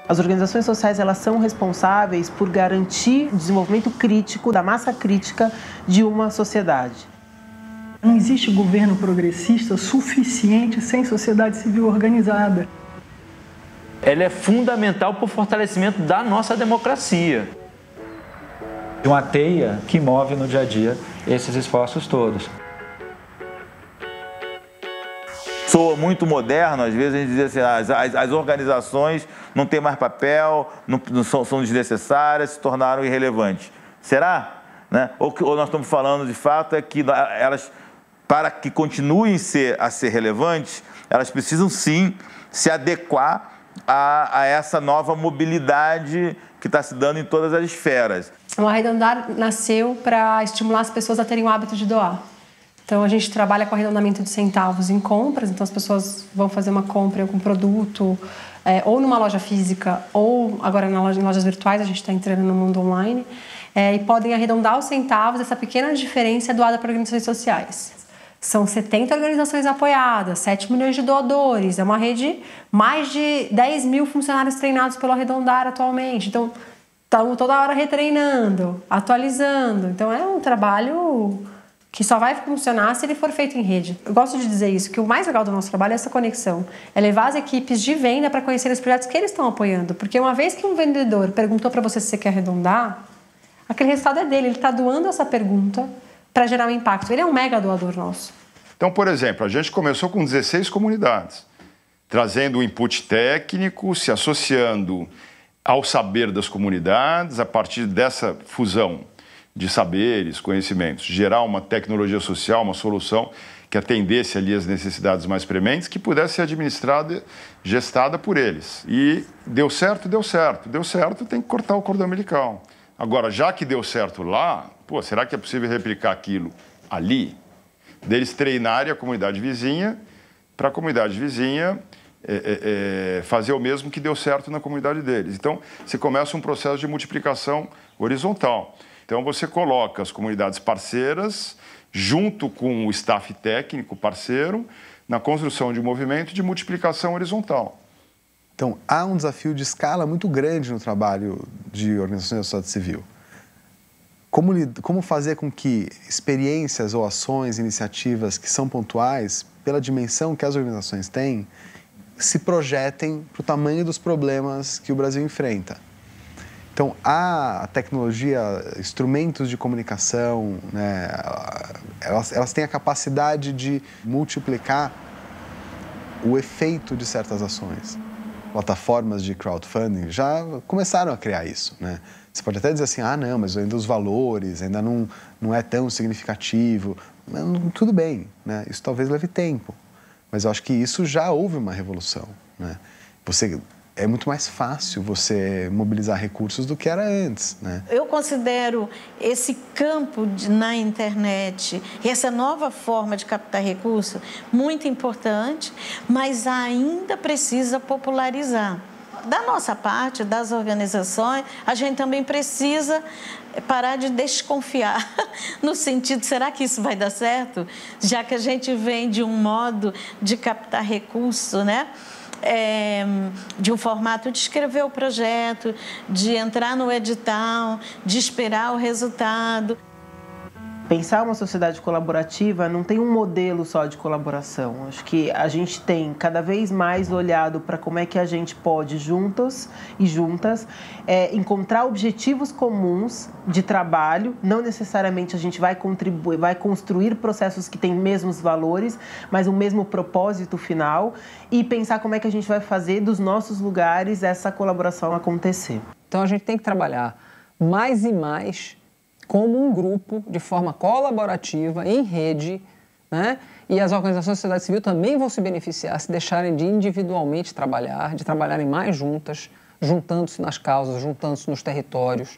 As organizações sociais, elas são responsáveis por garantir o desenvolvimento crítico, da massa crítica de uma sociedade. Não existe governo progressista suficiente sem sociedade civil organizada. Ela é fundamental para o fortalecimento da nossa democracia. Uma teia que move no dia a dia esses esforços todos. Soa muito moderno, às vezes a gente diz assim, as organizações não têm mais papel, são desnecessárias, se tornaram irrelevantes. Será? Né? Ou nós estamos falando de fato é que elas, para que continuem a ser relevantes, elas precisam sim se adequar a essa nova mobilidade que está se dando em todas as esferas. O Arredondar nasceu para estimular as pessoas a terem o hábito de doar. Então, a gente trabalha com arredondamento de centavos em compras, então as pessoas vão fazer uma compra em algum produto, ou numa loja física, ou agora em lojas virtuais, a gente está entrando no mundo online, e podem arredondar os centavos, essa pequena diferença é doada para organizações sociais. São 70 organizações apoiadas, 7 milhões de doadores, é uma rede, mais de 10 mil funcionários treinados pelo Arredondar atualmente, então estamos toda hora retreinando, atualizando, então é um trabalho que só vai funcionar se ele for feito em rede. Eu gosto de dizer isso, que o mais legal do nosso trabalho é essa conexão. É levar as equipes de venda para conhecer os projetos que eles estão apoiando. Porque uma vez que um vendedor perguntou para você se você quer arredondar, aquele resultado é dele. Ele está doando essa pergunta para gerar um impacto. Ele é um mega doador nosso. Então, por exemplo, a gente começou com 16 comunidades, trazendo o input técnico, se associando ao saber das comunidades, a partir dessa fusão de saberes, conhecimentos, gerar uma tecnologia social, uma solução que atendesse ali as necessidades mais prementes, que pudesse ser administrada, gestada por eles. E deu certo, deu certo. Deu certo, tem que cortar o cordão umbilical. Agora, já que deu certo lá, será que é possível replicar aquilo ali? Deles treinarem a comunidade vizinha, para a comunidade vizinha fazer o mesmo que deu certo na comunidade deles. Então, você começa um processo de multiplicação horizontal. Então, você coloca as comunidades parceiras, junto com o staff técnico parceiro, na construção de um movimento de multiplicação horizontal. Então, há um desafio de escala muito grande no trabalho de organizações da sociedade civil. Como fazer com que experiências ou ações, iniciativas que são pontuais, pela dimensão que as organizações têm, se projetem para o tamanho dos problemas que o Brasil enfrenta? Então, a tecnologia, instrumentos de comunicação, né, elas têm a capacidade de multiplicar o efeito de certas ações. Plataformas de crowdfunding já começaram a criar isso, né? Você pode até dizer assim, não, mas ainda os valores ainda não é tão significativo. Mas, tudo bem, né? Isso talvez leve tempo, mas eu acho que isso já houve uma revolução, né? É muito mais fácil você mobilizar recursos do que era antes, né? Eu considero esse campo na internet, essa nova forma de captar recursos, muito importante, mas ainda precisa popularizar. Da nossa parte, das organizações, a gente também precisa parar de desconfiar, no sentido, será que isso vai dar certo? Já que a gente vem de um modo de captar recurso, né? De um formato de escrever o projeto, de entrar no edital, de esperar o resultado. Pensar uma sociedade colaborativa não tem um modelo só de colaboração. Acho que a gente tem cada vez mais olhado para como é que a gente pode, juntos e juntas, encontrar objetivos comuns de trabalho. Não necessariamente a gente vai contribuir, vai construir processos que têm mesmos valores, mas o mesmo propósito final, e pensar como é que a gente vai fazer dos nossos lugares essa colaboração acontecer. Então a gente tem que trabalhar mais e mais como um grupo, de forma colaborativa, em rede, né? E as organizações da sociedade civil também vão se beneficiar se deixarem de individualmente trabalhar, de trabalharem mais juntas, juntando-se nas causas, juntando-se nos territórios,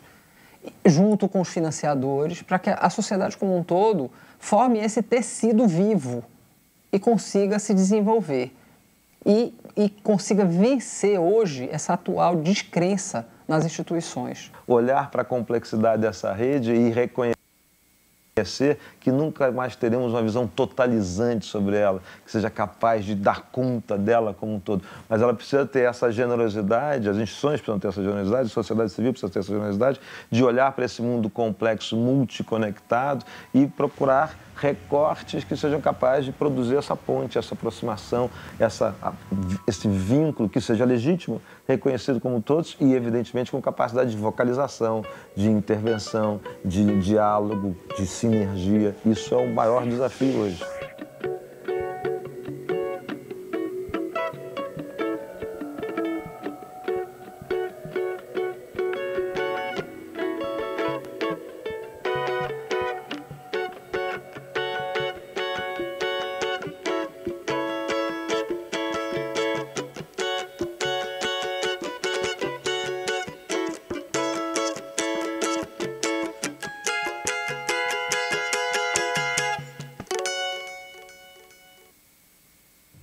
junto com os financiadores, para que a sociedade como um todo forme esse tecido vivo e consiga se desenvolver. E consiga vencer hoje essa atual descrença nas instituições. Olhar para a complexidade dessa rede e reconhecer ser que nunca mais teremos uma visão totalizante sobre ela, que seja capaz de dar conta dela como um todo. Mas ela precisa ter essa generosidade, as instituições precisam ter essa generosidade, a sociedade civil precisa ter essa generosidade de olhar para esse mundo complexo, multiconectado e procurar recortes que sejam capazes de produzir essa ponte, essa aproximação, esse vínculo que seja legítimo, reconhecido como todos e, evidentemente, com capacidade de vocalização, de intervenção, de diálogo, de sinergia. Isso é o maior desafio hoje.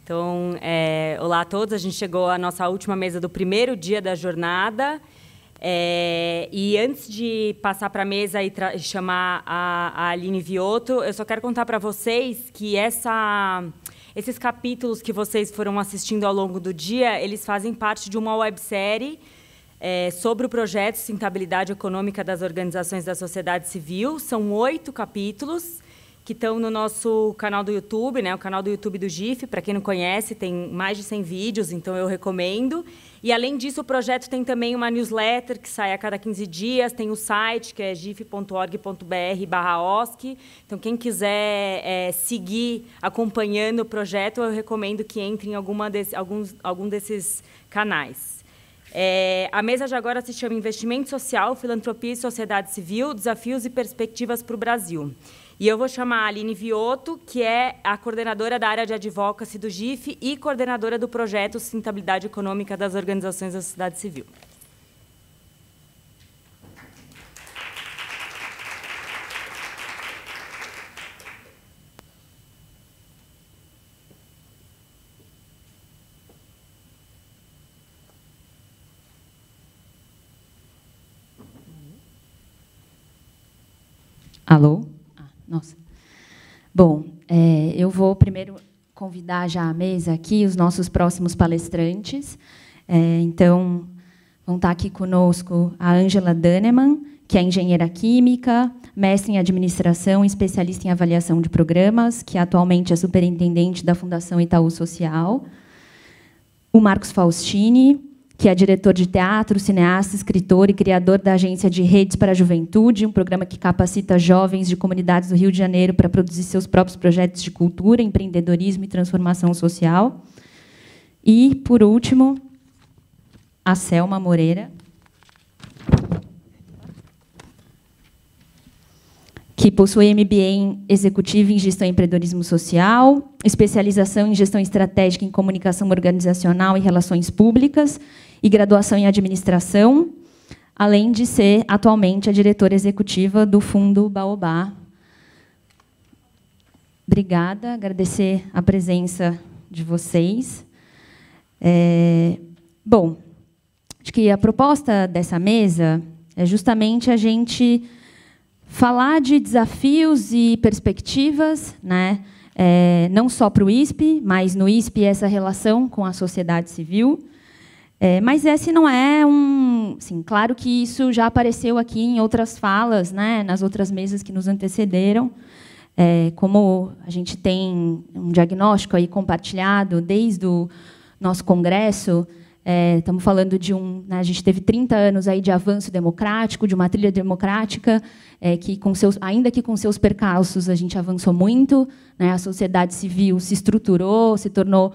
Então, olá a todos. A gente chegou à nossa última mesa do primeiro dia da jornada. E antes de passar para a mesa e chamar a Aline Viotto, eu só quero contar para vocês que esses capítulos que vocês foram assistindo ao longo do dia, eles fazem parte de uma websérie sobre o projeto Sustentabilidade Econômica das Organizações da Sociedade Civil. São 8 capítulos que estão no nosso canal do YouTube, né, o canal do YouTube do GIF. Para quem não conhece, tem mais de 100 vídeos, então eu recomendo. E, além disso, o projeto tem também uma newsletter que sai a cada 15 dias, tem o site, que é gif.org.br/OSC. Então, quem quiser seguir acompanhando o projeto, eu recomendo que entre em algum desses canais. A mesa de agora se chama Investimento Social, Filantropia e Sociedade Civil, Desafios e Perspectivas para o Brasil. E eu vou chamar a Aline Viotto, que é a coordenadora da área de advocacy do GIF e coordenadora do projeto Sustentabilidade Econômica das Organizações da Sociedade Civil. Alô? Nossa. Bom, eu vou primeiro convidar já à mesa aqui os nossos próximos palestrantes. Então, vão estar aqui conosco a Ângela Dannemann, que é engenheira química, mestre em administração e especialista em avaliação de programas, que atualmente é superintendente da Fundação Itaú Social. O Marcos Faustini, que é diretor de teatro, cineasta, escritor e criador da Agência de Redes para a Juventude, um programa que capacita jovens de comunidades do Rio de Janeiro para produzir seus próprios projetos de cultura, empreendedorismo e transformação social. E, por último, a Selma Moreira, que possui MBA em Executivo em Gestão e Empreendedorismo Social, especialização em Gestão Estratégica em Comunicação Organizacional e Relações Públicas e graduação em Administração, além de ser, atualmente, a diretora executiva do Fundo Baobá. Obrigada, agradecer a presença de vocês. Bom, acho que a proposta dessa mesa é justamente a gente falar de desafios e perspectivas, né? Não só para o ISP, mas no ISP essa relação com a sociedade civil. Mas esse não é assim, claro que isso já apareceu aqui em outras falas, né? Nas outras mesas que nos antecederam. Como a gente tem um diagnóstico aí compartilhado desde o nosso congresso, estamos falando de né, a gente teve 30 anos aí de avanço democrático, de uma trilha democrática, que ainda que com seus percalços a gente avançou muito, né, a sociedade civil se estruturou, se tornou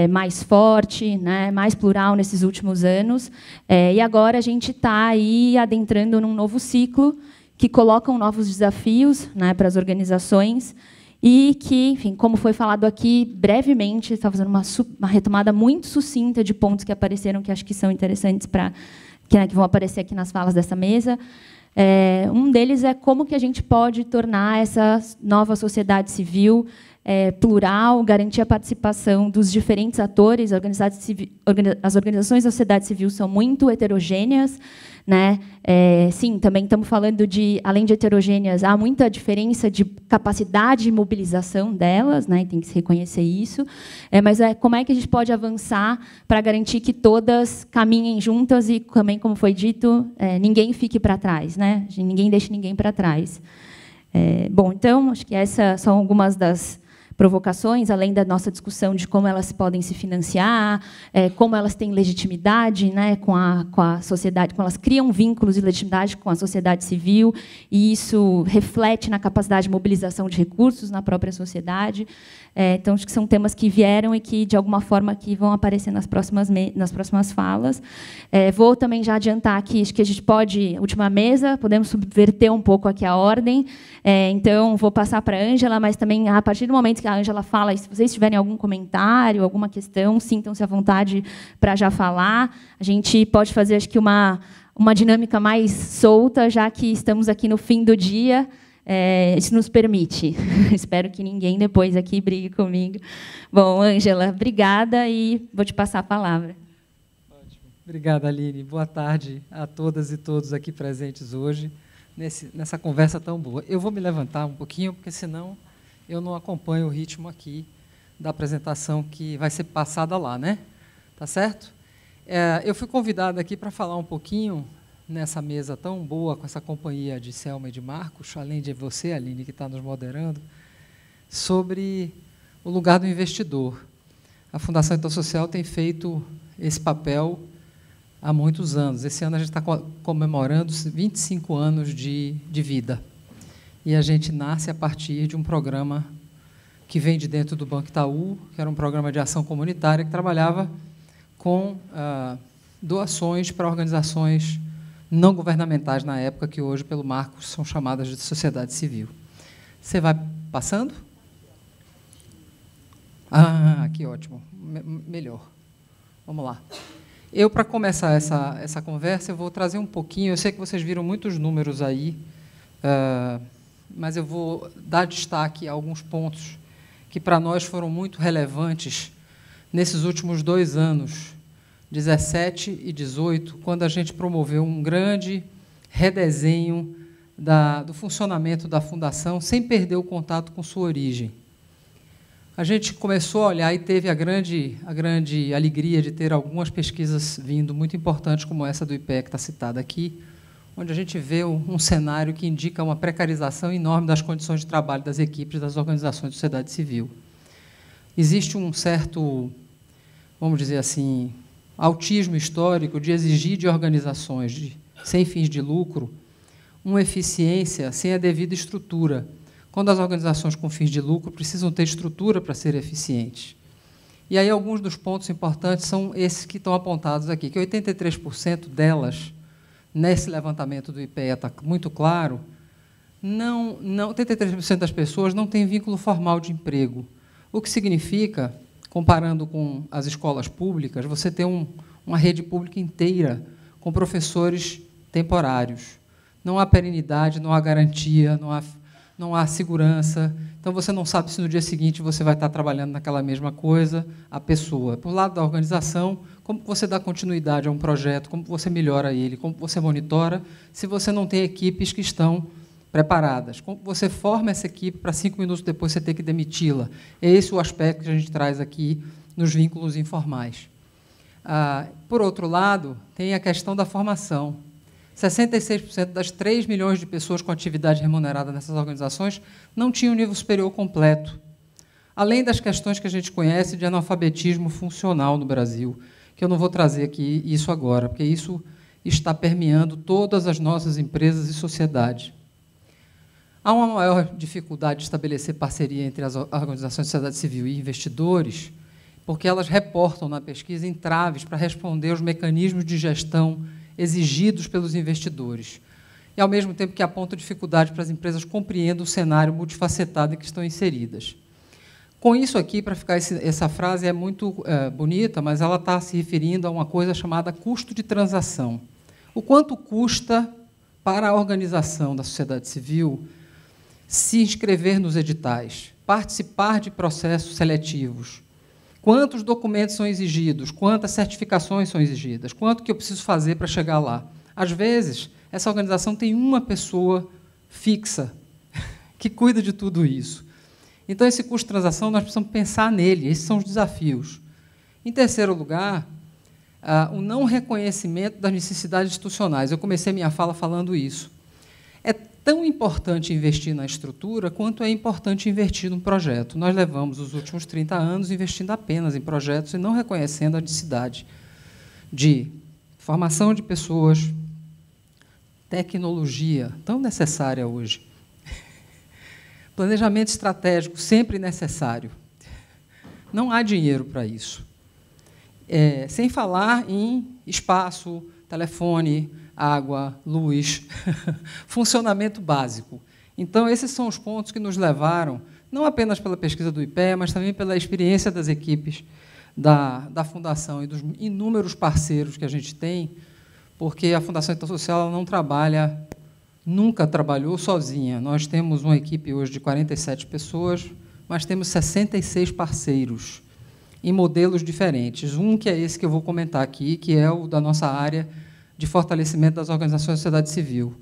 mais forte, né, mais plural nesses últimos anos, e agora a gente está aí adentrando num novo ciclo que colocam novos desafios, né, para as organizações, e que, enfim, como foi falado aqui brevemente, está fazendo uma retomada muito sucinta de pontos que apareceram, que acho que são interessantes que vão aparecer aqui nas falas dessa mesa. Um deles é como que a gente pode tornar essa nova sociedade civil plural, garantir a participação dos diferentes atores. As organizações da sociedade civil são muito heterogêneas, né? Sim, também estamos falando de, além de heterogêneas, há muita diferença de capacidade de mobilização delas, né? E tem que se reconhecer isso. Mas como é que a gente pode avançar para garantir que todas caminhem juntas e, também, como foi dito, ninguém fique para trás, né? Ninguém deixe ninguém para trás. Bom, então, acho que essas são algumas das provocações, além da nossa discussão de como elas podem se financiar, como elas têm legitimidade, né, com a sociedade, como elas criam vínculos de legitimidade com a sociedade civil, e isso reflete na capacidade de mobilização de recursos na própria sociedade. Então, acho que são temas que vieram e que, de alguma forma, aqui vão aparecer nas próximas falas. Vou também já adiantar aqui, acho que a gente pode, última mesa, podemos subverter um pouco aqui a ordem. Então, vou passar para a Ângela, mas também, a partir do momento que a Ângela fala, se vocês tiverem algum comentário, alguma questão, sintam-se à vontade para já falar. A gente pode fazer, acho que, uma dinâmica mais solta, já que estamos aqui no fim do dia. Isso nos permite. Espero que ninguém depois aqui brigue comigo. Bom, Ângela, obrigada e vou te passar a palavra. Ótimo. Obrigada, Aline. Boa tarde a todas e todos aqui presentes hoje, nessa conversa tão boa. Eu vou me levantar um pouquinho, porque, senão, eu não acompanho o ritmo aqui da apresentação que vai ser passada lá, né? Tá certo? Eu fui convidada aqui para falar um pouquinho nessa mesa tão boa, com essa companhia de Selma e de Marcos, além de você, Aline, que está nos moderando, sobre o lugar do investidor. A Fundação Itaú Social tem feito esse papel há muitos anos. Esse ano a gente está comemorando 25 anos de vida. E a gente nasce a partir de um programa que vem de dentro do Banco Itaú, que era um programa de ação comunitária que trabalhava com doações para organizações não governamentais na época, que hoje, pelo Marcos, são chamadas de sociedade civil. Você vai passando? Que ótimo. Melhor. Vamos lá. Eu, para começar essa conversa, eu vou trazer um pouquinho, eu sei que vocês viram muitos números aí, mas eu vou dar destaque a alguns pontos que, para nós, foram muito relevantes nesses últimos 2 anos, 17 e 18, quando a gente promoveu um grande redesenho do funcionamento da Fundação, sem perder o contato com sua origem. A gente começou a olhar e teve a grande alegria de ter algumas pesquisas vindo, muito importantes, como essa do IPEA, que está citada aqui, onde a gente vê um cenário que indica uma precarização enorme das condições de trabalho das equipes das organizações de sociedade civil. Existe um certo, vamos dizer assim, autismo histórico de exigir de organizações sem fins de lucro uma eficiência sem a devida estrutura, quando as organizações com fins de lucro precisam ter estrutura para ser eficientes. E aí alguns dos pontos importantes são esses que estão apontados aqui, que 83% delas, nesse levantamento do IPEA, está muito claro, 83% das pessoas não têm vínculo formal de emprego, o que significa, comparando com as escolas públicas, você tem uma rede pública inteira com professores temporários. Não há perenidade, não há garantia, não há segurança. Então, você não sabe se no dia seguinte você vai estar trabalhando naquela mesma coisa, a pessoa. Por lado da organização, como você dá continuidade a um projeto, como você melhora ele, como você monitora, se você não tem equipes que estão preparadas. Como você forma essa equipe para 5 minutos depois você ter que demiti-la. É esse o aspecto que a gente traz aqui nos vínculos informais. Por outro lado, tem a questão da formação. 66% das 3 milhões de pessoas com atividade remunerada nessas organizações não tinham nível superior completo. Além das questões que a gente conhece de analfabetismo funcional no Brasil, que eu não vou trazer aqui isso agora, porque isso está permeando todas as nossas empresas e sociedades. Há uma maior dificuldade de estabelecer parceria entre as organizações de sociedade civil e investidores, porque elas reportam na pesquisa entraves para responder aos mecanismos de gestão exigidos pelos investidores, e, ao mesmo tempo, que apontam dificuldade para as empresas compreendam o cenário multifacetado em que estão inseridas. Com isso aqui, para ficar essa frase é muito bonita, mas ela está se referindo a uma coisa chamada custo de transação. O quanto custa para a organização da sociedade civil se inscrever nos editais, participar de processos seletivos, quantos documentos são exigidos, quantas certificações são exigidas, quanto que eu preciso fazer para chegar lá. Às vezes, essa organização tem uma pessoa fixa que cuida de tudo isso. Então, esse custo de transação, nós precisamos pensar nele, esses são os desafios. Em terceiro lugar, o não reconhecimento das necessidades institucionais. Eu comecei minha fala falando isso. É tão importante investir na estrutura quanto é importante investir num projeto. Nós levamos os últimos 30 anos investindo apenas em projetos e não reconhecendo a necessidade de formação de pessoas, tecnologia, tão necessária hoje, planejamento estratégico, sempre necessário. Não há dinheiro para isso. Sem falar em espaço, telefone, água, luz, funcionamento básico. Então, esses são os pontos que nos levaram, não apenas pela pesquisa do IPEA, mas também pela experiência das equipes da Fundação e dos inúmeros parceiros que a gente tem, porque a Fundação Itaú Social ela não trabalha, nunca trabalhou sozinha. Nós temos uma equipe hoje de 47 pessoas, mas temos 66 parceiros em modelos diferentes. Um que é esse que eu vou comentar aqui, que é o da nossa área de fortalecimento das organizações da sociedade civil.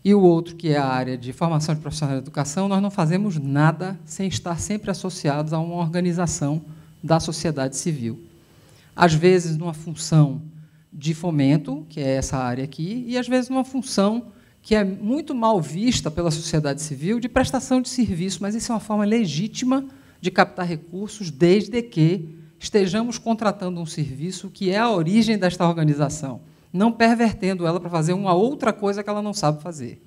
E o outro, que é a área de formação de profissionais de educação, nós não fazemos nada sem estar sempre associados a uma organização da sociedade civil. Às vezes, numa função de fomento, que é essa área aqui, e, às vezes, numa função que é muito mal vista pela sociedade civil, de prestação de serviço, mas isso é uma forma legítima de captar recursos, desde que estejamos contratando um serviço que é a origem desta organização, não pervertendo ela para fazer uma outra coisa que ela não sabe fazer.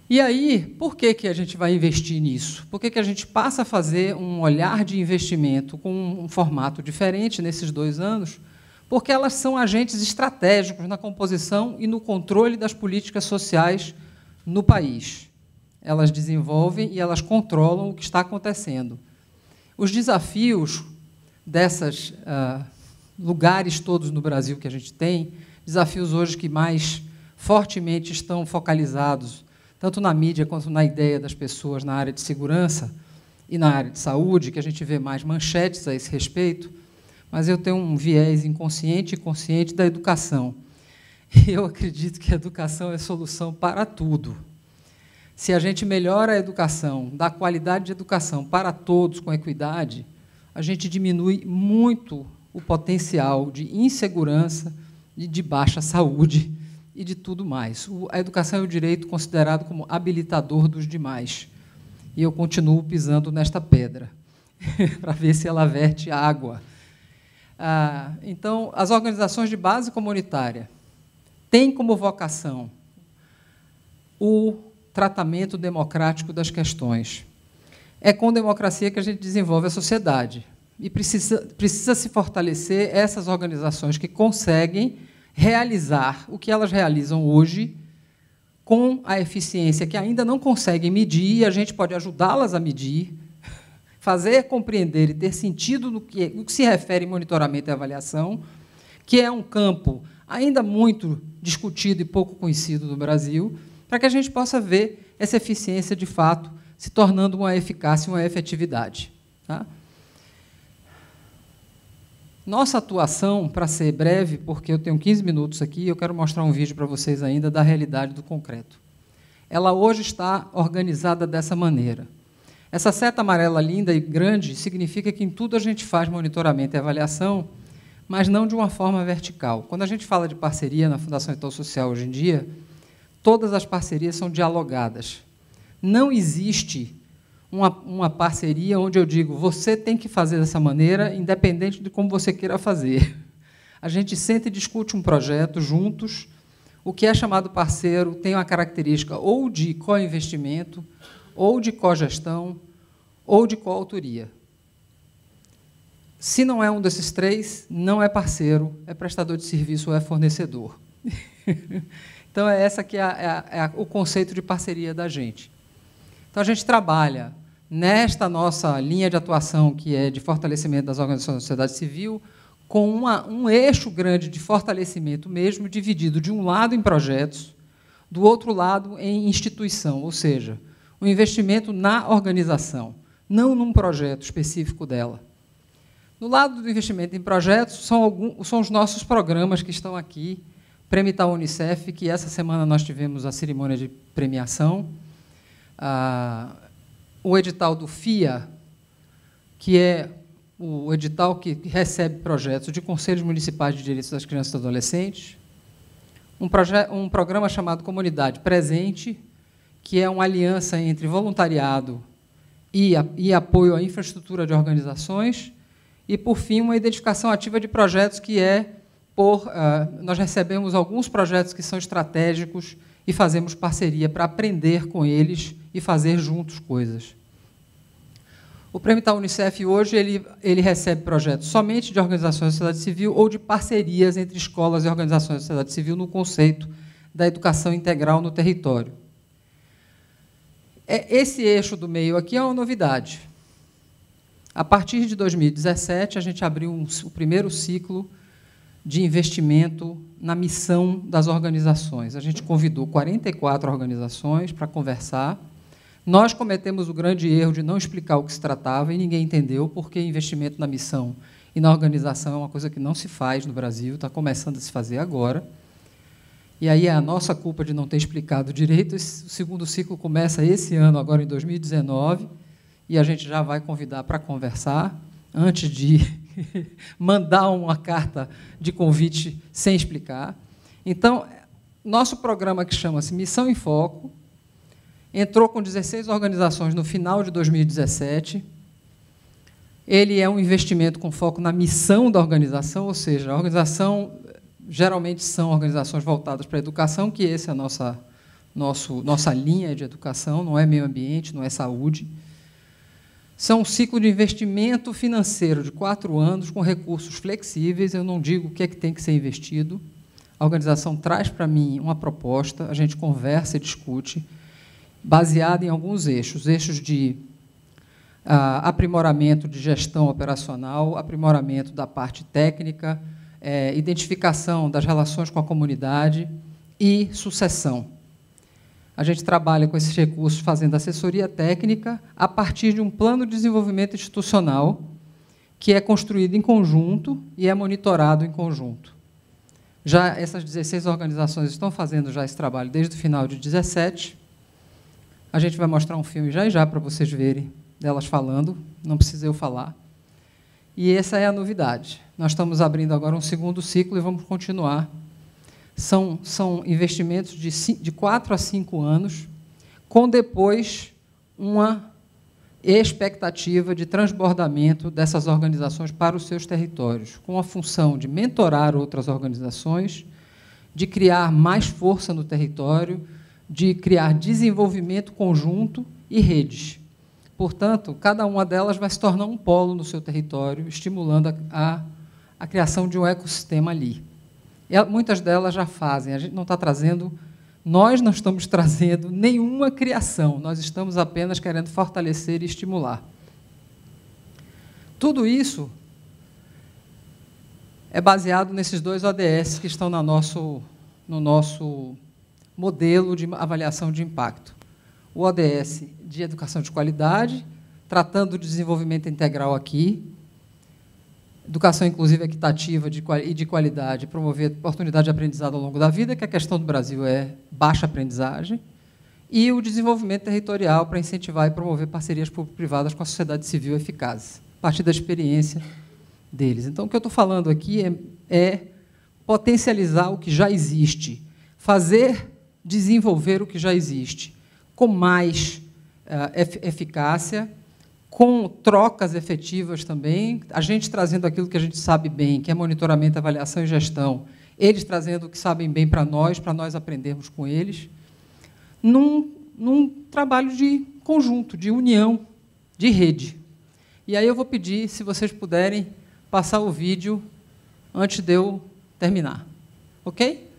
E aí, por que a gente vai investir nisso? Por que a gente passa a fazer um olhar de investimento com um formato diferente nesses 2 anos? Porque elas são agentes estratégicos na composição e no controle das políticas sociais no país. Elas desenvolvem e elas controlam o que está acontecendo. Os desafios desses lugares todos no Brasil que a gente tem, desafios hoje que mais fortemente estão focalizados, tanto na mídia quanto na ideia das pessoas na área de segurança e na área de saúde, que a gente vê mais manchetes a esse respeito, mas eu tenho um viés inconsciente e consciente da educação. Eu acredito que a educação é solução para tudo. Se a gente melhora a educação, dá qualidade de educação para todos com equidade, a gente diminui muito o potencial de insegurança e de baixa saúde e de tudo mais. A educação é o direito considerado como habilitador dos demais. E eu continuo pisando nesta pedra para ver se ela verte água. Então, as organizações de base comunitária têm como vocação o tratamento democrático das questões. É com democracia que a gente desenvolve a sociedade. E precisa se fortalecer essas organizações que conseguem realizar o que elas realizam hoje com a eficiência que ainda não conseguem medir, e a gente pode ajudá-las a medir, fazer compreender e ter sentido no que se refere em monitoramento e avaliação, que é um campo ainda muito discutido e pouco conhecido no Brasil, para que a gente possa ver essa eficiência, de fato, se tornando uma eficácia e uma efetividade. Tá? Nossa atuação, para ser breve, porque eu tenho 15 minutos aqui, eu quero mostrar um vídeo para vocês ainda da realidade do concreto. Ela hoje está organizada dessa maneira. Essa seta amarela linda e grande significa que em tudo a gente faz monitoramento e avaliação, mas não de uma forma vertical. Quando a gente fala de parceria na Fundação Itaú Social hoje em dia, todas as parcerias são dialogadas. Não existe uma parceria onde eu digo, você tem que fazer dessa maneira, independente de como você queira fazer. A gente senta e discute um projeto juntos. O que é chamado parceiro tem uma característica ou de co-investimento, ou de cogestão, ou de coautoria. Se não é um desses três, não é parceiro, é prestador de serviço ou é fornecedor. Então, é essa que é o conceito de parceria da gente. Então, a gente trabalha nesta nossa linha de atuação, que é de fortalecimento das organizações da sociedade civil, com um eixo grande de fortalecimento mesmo, dividido de um lado em projetos, do outro lado em instituição, ou seja, um investimento na organização, não num projeto específico dela. No lado do investimento em projetos, são os nossos programas que estão aqui, Prêmio Itaú Unicef, que essa semana nós tivemos a cerimônia de premiação, o edital do FIA, que é o edital que recebe projetos de Conselhos Municipais de Direitos das Crianças e Adolescentes, um programa chamado Comunidade Presente, que é uma aliança entre voluntariado e apoio à infraestrutura de organizações, e, por fim, uma identificação ativa de projetos que nós recebemos alguns projetos que são estratégicos e fazemos parceria para aprender com eles e fazer juntos coisas. O Prêmio Itaú Unicef, hoje, ele recebe projetos somente de organizações da sociedade civil ou de parcerias entre escolas e organizações da sociedade civil no conceito da educação integral no território. Esse eixo do meio aqui é uma novidade. A partir de 2017, a gente abriu o primeiro ciclo de investimento na missão das organizações. A gente convidou 44 organizações para conversar. Nós cometemos o grande erro de não explicar o que se tratava e ninguém entendeu, porque investimento na missão e na organização é uma coisa que não se faz no Brasil, está começando a se fazer agora. E aí é a nossa culpa de não ter explicado direito. O segundo ciclo começa esse ano, agora em 2019, e a gente já vai convidar para conversar, antes de mandar uma carta de convite sem explicar. Então, nosso programa, que chama-se Missão em Foco, entrou com 16 organizações no final de 2017. Ele é um investimento com foco na missão da organização, ou seja, a organização geralmente são organizações voltadas para a educação, que essa é a nossa linha de educação, não é meio ambiente, não é saúde. São um ciclo de investimento financeiro de 4 anos, com recursos flexíveis. Eu não digo o que é que tem que ser investido. A organização traz para mim uma proposta, a gente conversa e discute, baseada em alguns eixos de aprimoramento de gestão operacional, aprimoramento da parte técnica, identificação das relações com a comunidade e sucessão. A gente trabalha com esses recursos fazendo assessoria técnica a partir de um plano de desenvolvimento institucional que é construído em conjunto e é monitorado em conjunto. Já essas 16 organizações estão fazendo já esse trabalho desde o final de 2017. A gente vai mostrar um filme já para vocês verem delas falando, não precisa eu falar. E essa é a novidade. Nós estamos abrindo agora um segundo ciclo e vamos continuar. São investimentos de 4 a 5 anos, com depois uma expectativa de transbordamento dessas organizações para os seus territórios, com a função de mentorar outras organizações, de criar mais força no território, de criar desenvolvimento conjunto e redes. Portanto, cada uma delas vai se tornar um polo no seu território, estimulando a criação de um ecossistema ali. E muitas delas já fazem. A gente não está trazendo, nós não estamos trazendo nenhuma criação, nós estamos apenas querendo fortalecer e estimular. Tudo isso é baseado nesses 2 ODS que estão no nosso modelo de avaliação de impacto. O ODS de educação de qualidade, tratando de desenvolvimento integral aqui, educação inclusiva equitativa e de qualidade, promover oportunidade de aprendizado ao longo da vida, que a questão do Brasil é baixa aprendizagem, e o desenvolvimento territorial para incentivar e promover parcerias público-privadas com a sociedade civil eficazes, a partir da experiência deles. Então, o que eu estou falando aqui é potencializar o que já existe, desenvolver o que já existe, com mais eficácia, com trocas efetivas também, a gente trazendo aquilo que a gente sabe bem, que é monitoramento, avaliação e gestão, eles trazendo o que sabem bem para nós aprendermos com eles, num trabalho de conjunto, de união, de rede. E aí eu vou pedir, se vocês puderem, passar o vídeo antes de eu terminar. Ok?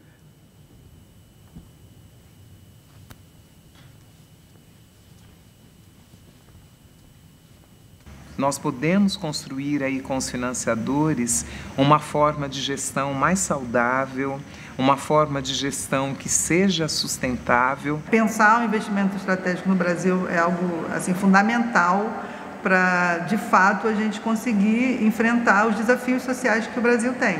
Nós podemos construir aí com os financiadores uma forma de gestão mais saudável, uma forma de gestão que seja sustentável. Pensar o investimento estratégico no Brasil é algo assim fundamental para, de fato, a gente conseguir enfrentar os desafios sociais que o Brasil tem.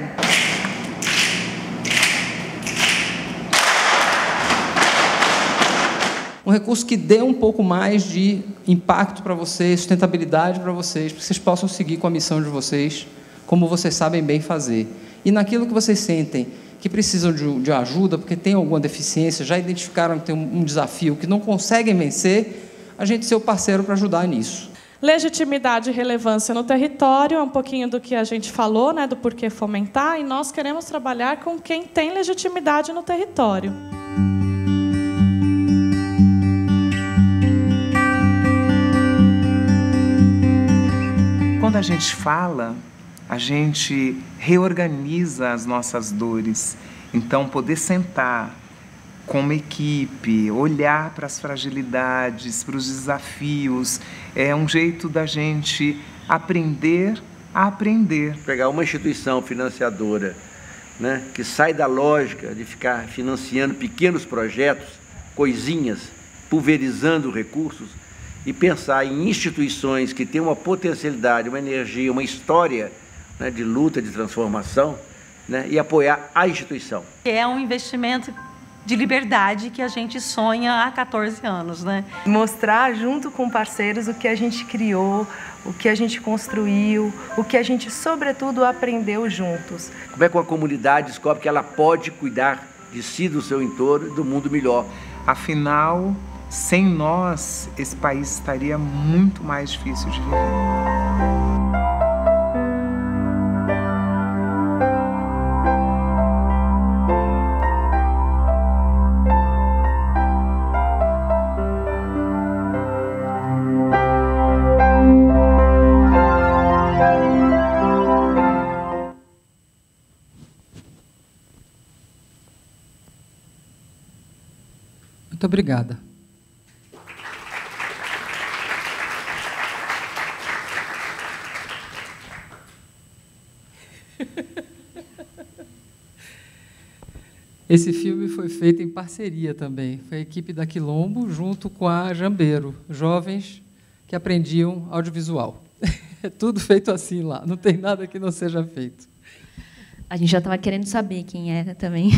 Um recurso que dê um pouco mais de impacto para vocês, sustentabilidade para vocês, para que vocês possam seguir com a missão de vocês, como vocês sabem bem fazer. E naquilo que vocês sentem que precisam de ajuda, porque tem alguma deficiência, já identificaram que tem um desafio que não conseguem vencer, a gente ser o parceiro para ajudar nisso. Legitimidade e relevância no território é um pouquinho do que a gente falou, né, do porquê fomentar, e nós queremos trabalhar com quem tem legitimidade no território. Quando a gente fala, a gente reorganiza as nossas dores. Então, poder sentar como equipe, olhar para as fragilidades, para os desafios, é um jeito da gente aprender a aprender. Pegar uma instituição financiadora, né, que sai da lógica de ficar financiando pequenos projetos, coisinhas, pulverizando recursos, e pensar em instituições que têm uma potencialidade, uma energia, uma história, né, de luta, de transformação, né, e apoiar a instituição. É um investimento de liberdade que a gente sonha há 14 anos, né? Mostrar junto com parceiros o que a gente criou, o que a gente construiu, o que a gente, sobretudo, aprendeu juntos. Como é que uma comunidade descobre que ela pode cuidar de si, do seu entorno e do mundo melhor? Afinal, sem nós, esse país estaria muito mais difícil de viver. Muito obrigada. Esse filme foi feito em parceria também. Foi a equipe da Quilombo junto com a Jambeiro, jovens que aprendiam audiovisual. É tudo feito assim lá, não tem nada que não seja feito. A gente já estava querendo saber quem era também.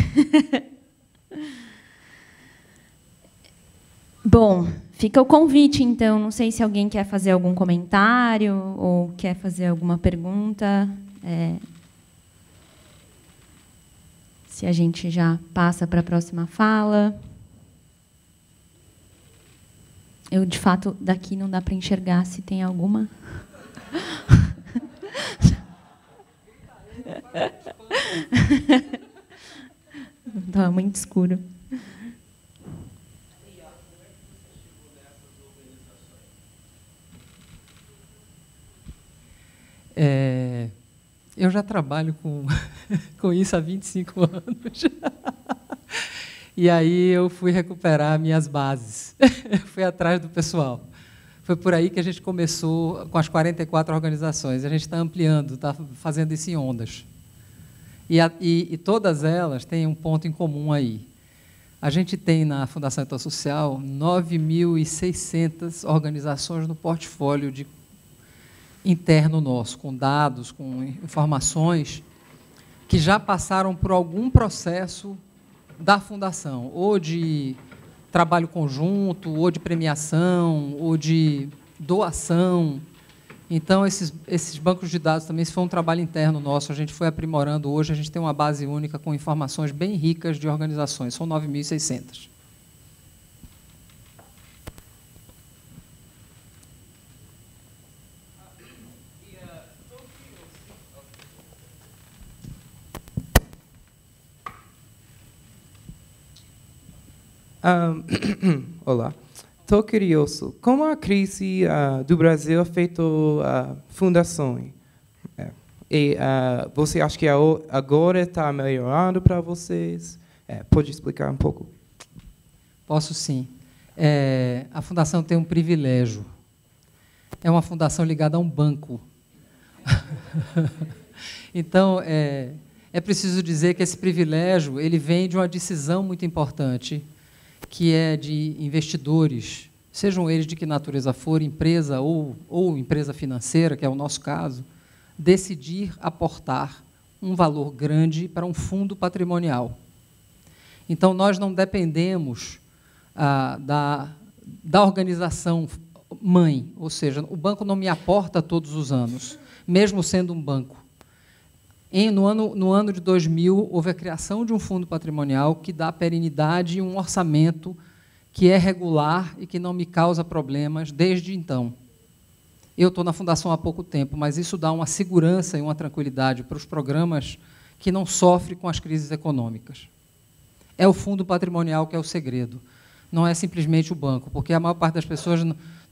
Bom, fica o convite, então. Não sei se alguém quer fazer algum comentário ou quer fazer alguma pergunta. Se a gente já passa para a próxima fala. Eu, de fato, daqui não dá para enxergar se tem alguma. Estava muito escuro. Eu já trabalho com isso há 25 anos. E aí eu fui recuperar minhas bases. Eu fui atrás do pessoal. Foi por aí que a gente começou com as 44 organizações. A gente está ampliando, está fazendo isso em ondas. E todas elas têm um ponto em comum aí. A gente tem na Fundação Itaú Social 9.600 organizações no portfólio interno nosso, com dados, com informações que já passaram por algum processo da Fundação, ou de trabalho conjunto, ou de premiação, ou de doação. Então, esses bancos de dados também, isso foi um trabalho interno nosso, a gente foi aprimorando. Hoje a gente tem uma base única com informações bem ricas de organizações, são 9.600. Olá. Estou curioso. Como a crise do Brasil afetou a fundação? Você acha que agora está melhorando para vocês? Pode explicar um pouco? Posso, sim. A fundação tem um privilégio. É uma fundação ligada a um banco. Então, é preciso dizer que esse privilégio ele vem de uma decisão muito importante, que é de investidores, sejam eles de que natureza for, empresa ou empresa financeira, que é o nosso caso, decidir aportar um valor grande para um fundo patrimonial. Então, nós não dependemos da organização mãe, ou seja, o banco não me aporta todos os anos, mesmo sendo um banco. No ano de 2000, houve a criação de um fundo patrimonial que dá perenidade e um orçamento que é regular e que não me causa problemas desde então. Eu estou na Fundação há pouco tempo, mas isso dá uma segurança e uma tranquilidade para os programas que não sofrem com as crises econômicas. É o fundo patrimonial que é o segredo, não é simplesmente o banco, porque a maior parte das pessoas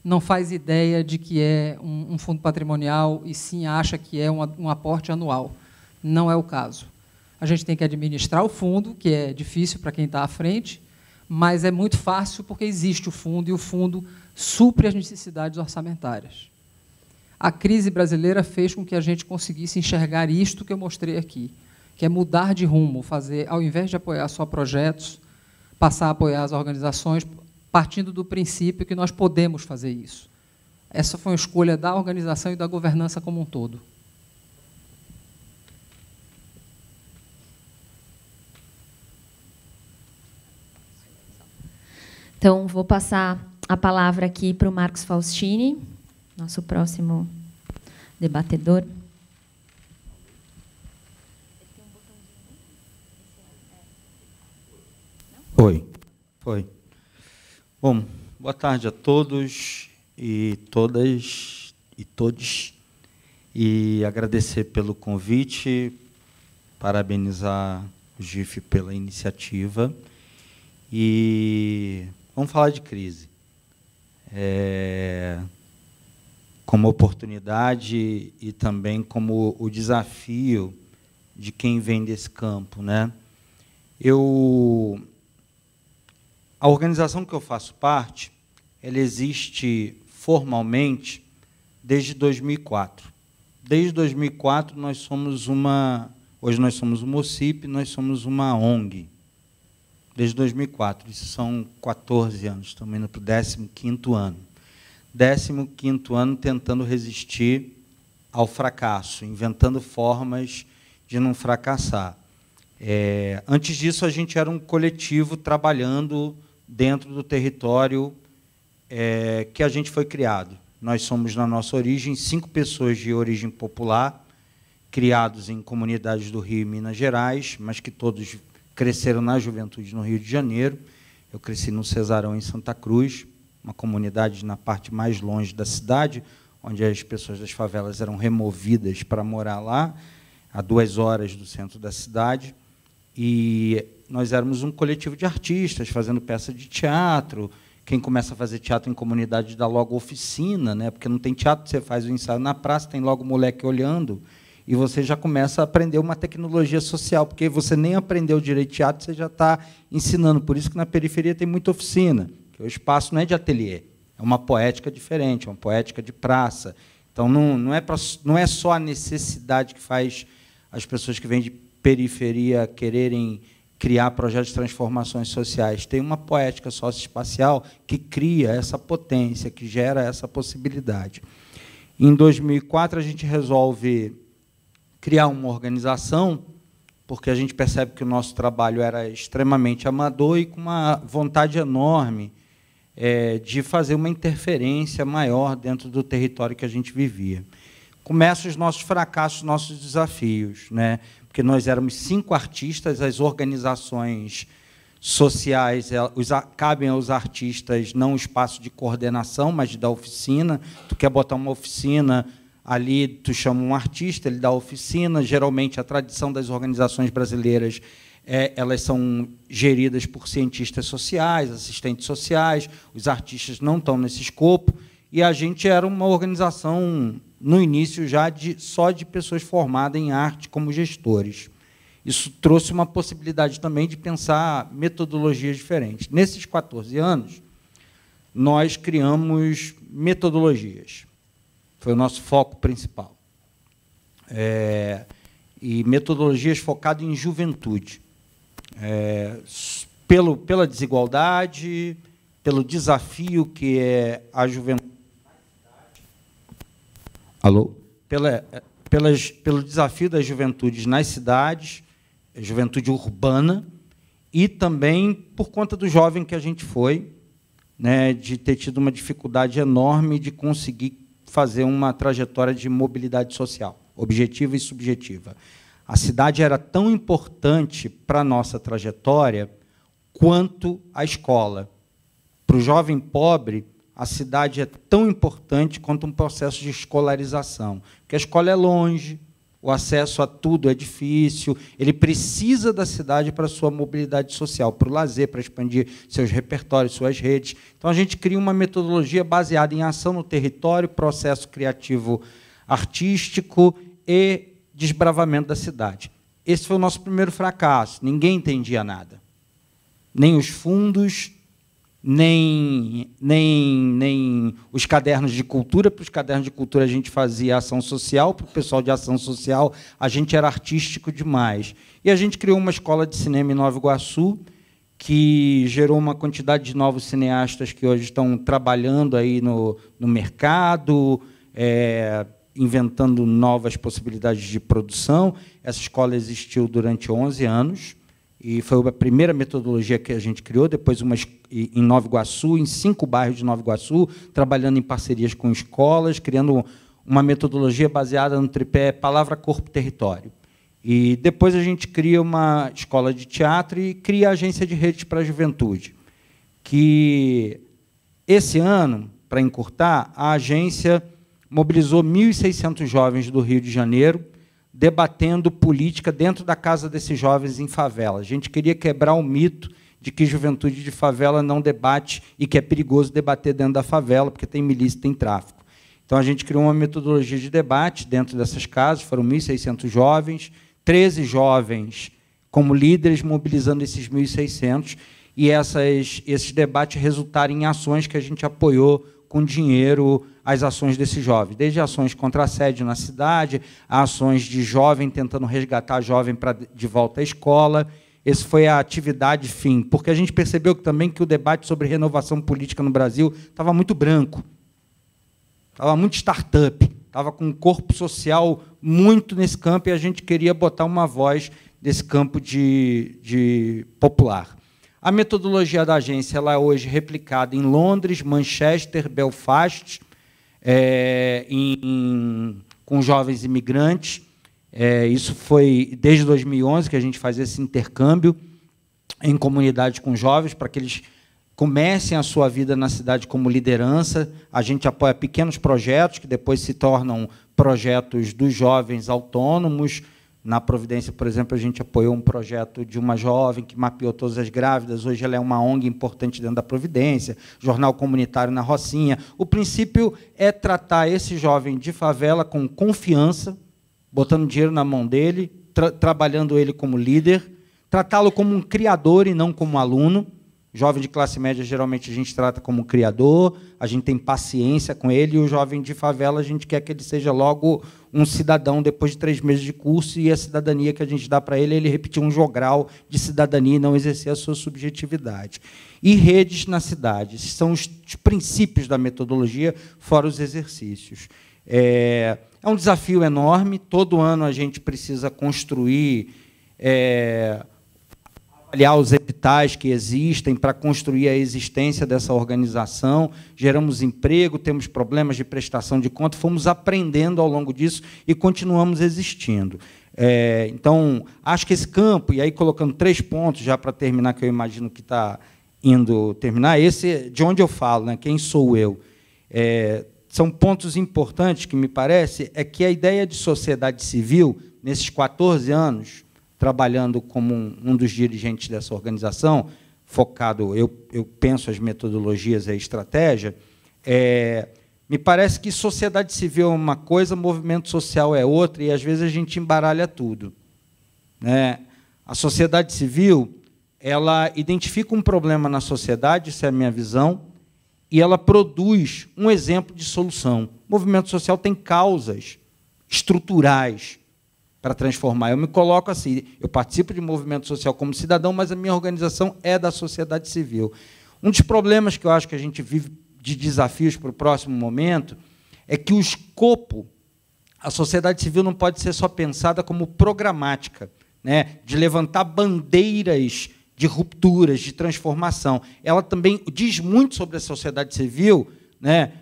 não faz ideia de que é um fundo patrimonial e sim acha que é um aporte anual. Não é o caso. A gente tem que administrar o fundo, que é difícil para quem está à frente, mas é muito fácil porque existe o fundo e o fundo supre as necessidades orçamentárias. A crise brasileira fez com que a gente conseguisse enxergar isto que eu mostrei aqui, que é mudar de rumo, fazer, ao invés de apoiar só projetos, passar a apoiar as organizações, partindo do princípio que nós podemos fazer isso. Essa foi uma escolha da organização e da governança como um todo. Então, vou passar a palavra aqui para o Marcos Faustini, nosso próximo debatedor. Oi. Bom, boa tarde a todos e todas e todos. E agradecer pelo convite, parabenizar o GIF pela iniciativa. E vamos falar de crise. Como oportunidade e também como o desafio de quem vem desse campo, né? A organização que eu faço parte, ela existe formalmente desde 2004. Desde 2004 nós somos hoje nós somos uma OCIP, nós somos uma ONG. Desde 2004, isso são 14 anos, estamos indo para o 15º ano. 15º ano tentando resistir ao fracasso, inventando formas de não fracassar. Antes disso, a gente era um coletivo trabalhando dentro do território que a gente foi criado. Nós somos, na nossa origem, 5 pessoas de origem popular, criados em comunidades do Rio e Minas Gerais, mas que todos cresceram na juventude no Rio de Janeiro. Eu cresci no Cesarão, em Santa Cruz, uma comunidade na parte mais longe da cidade, onde as pessoas das favelas eram removidas para morar lá, a 2 horas do centro da cidade. E nós éramos um coletivo de artistas, fazendo peça de teatro. Quem começa a fazer teatro em comunidade dá logo oficina, né? Porque não tem teatro, você faz o ensaio na praça, tem logo moleque olhando, e você já começa a aprender uma tecnologia social, porque você nem aprendeu direito de teatro, você já está ensinando. Por isso que na periferia tem muita oficina, que o espaço não é de ateliê, é uma poética diferente, é uma poética de praça. Então, não é só a necessidade que faz as pessoas que vêm de periferia quererem criar projetos de transformações sociais. Tem uma poética socioespacial que cria essa potência, que gera essa possibilidade. Em 2004, a gente resolve criar uma organização, porque a gente percebe que o nosso trabalho era extremamente amador e com uma vontade enorme de fazer uma interferência maior dentro do território que a gente vivia. Começam os nossos fracassos, os nossos desafios, né? Porque nós éramos 5 artistas, as organizações sociais cabem aos artistas não um espaço de coordenação, mas de dar oficina. Tu quer botar uma oficina ali, tu chama um artista, ele dá oficina. Geralmente, a tradição das organizações brasileiras, elas são geridas por cientistas sociais, assistentes sociais, os artistas não estão nesse escopo, e a gente era uma organização, no início, já só de pessoas formadas em arte como gestores. Isso trouxe uma possibilidade também de pensar metodologias diferentes. Nesses 14 anos, nós criamos metodologias. Foi o nosso foco principal. e metodologias focadas em juventude. Pela desigualdade, pelo desafio que é a juventude. Alô? Pelo desafio das juventudes nas cidades, juventude urbana, e também por conta do jovem que a gente foi, né, de ter tido uma dificuldade enorme de conseguir fazer uma trajetória de mobilidade social, objetiva e subjetiva. A cidade era tão importante para a nossa trajetória quanto a escola. Para o jovem pobre, a cidade é tão importante quanto um processo de escolarização, porque a escola é longe, o acesso a tudo é difícil, ele precisa da cidade para a sua mobilidade social, para o lazer, para expandir seus repertórios, suas redes. Então, a gente cria uma metodologia baseada em ação no território, processo criativo artístico e desbravamento da cidade. Esse foi o nosso primeiro fracasso, ninguém entendia nada. Nem os fundos, nem os cadernos de cultura. Para os cadernos de cultura a gente fazia ação social, para o pessoal de ação social a gente era artístico demais. E a gente criou uma escola de cinema em Nova Iguaçu, que gerou uma quantidade de novos cineastas que hoje estão trabalhando aí no mercado, inventando novas possibilidades de produção. Essa escola existiu durante 11 anos, e foi a primeira metodologia que a gente criou, depois em Nova Iguaçu, em 5 bairros de Nova Iguaçu, trabalhando em parcerias com escolas, criando uma metodologia baseada no tripé palavra, corpo, território. E depois a gente cria uma escola de teatro e cria a agência de redes para a juventude, que esse ano, para encurtar, a agência mobilizou 1.600 jovens do Rio de Janeiro, debatendo política dentro da casa desses jovens em favela. A gente queria quebrar o mito de que juventude de favela não debate e que é perigoso debater dentro da favela, porque tem milícia, tem tráfico. Então, a gente criou uma metodologia de debate dentro dessas casas, foram 1.600 jovens, 13 jovens como líderes, mobilizando esses 1.600, e esses debates resultaram em ações que a gente apoiou com dinheiro as ações desses jovens, desde ações contra assédio na cidade, a ações de jovem tentando resgatar jovem de volta à escola. Essa foi a atividade fim, porque a gente percebeu também que o debate sobre renovação política no Brasil estava muito branco, estava muito startup, estava com um corpo social muito nesse campo, e a gente queria botar uma voz desse campo de popular. A metodologia da agência ela é hoje replicada em Londres, Manchester, Belfast, com jovens imigrantes. Isso foi desde 2011 que a gente faz esse intercâmbio em comunidade com jovens, para que eles comecem a sua vida na cidade como liderança. A gente apoia pequenos projetos, que depois se tornam projetos dos jovens autônomos. Na Providência, por exemplo, a gente apoiou um projeto de uma jovem que mapeou todas as grávidas. Hoje ela é uma ONG importante dentro da Providência, jornal comunitário na Rocinha. O princípio é tratar esse jovem de favela com confiança, botando dinheiro na mão dele, trabalhando ele como líder, tratá-lo como um criador e não como aluno. Jovem de classe média, geralmente, a gente trata como criador, a gente tem paciência com ele, e o jovem de favela, a gente quer que ele seja logo um cidadão depois de 3 meses de curso, e a cidadania que a gente dá para ele é ele repetir um jogral de cidadania e não exercer a sua subjetividade. E redes na cidade. Esses são os princípios da metodologia, fora os exercícios. É um desafio enorme, todo ano a gente precisa construir... avaliar os editais que existem para construir a existência dessa organização, geramos emprego, temos problemas de prestação de conta, fomos aprendendo ao longo disso e continuamos existindo. Então, acho que esse campo, e aí colocando 3 pontos já para terminar, que eu imagino que está indo terminar, esse de onde eu falo, né, quem sou eu. São pontos importantes que me parece, é que a ideia de sociedade civil, nesses 14 anos, trabalhando como um dos dirigentes dessa organização, focado, eu penso as metodologias e a estratégia, me parece que sociedade civil é uma coisa, movimento social é outra, e, às vezes, a gente embaralha tudo. Né? A sociedade civil ela identifica um problema na sociedade, essa é a minha visão, e ela produz um exemplo de solução. O movimento social tem causas estruturais para transformar. Eu me coloco assim, eu participo de movimento social como cidadão, mas a minha organização é da sociedade civil. Um dos problemas que eu acho que a gente vive de desafios para o próximo momento é que o escopo, a sociedade civil não pode ser só pensada como programática, né, de levantar bandeiras de rupturas, de transformação. Ela também diz muito sobre a sociedade civil, né,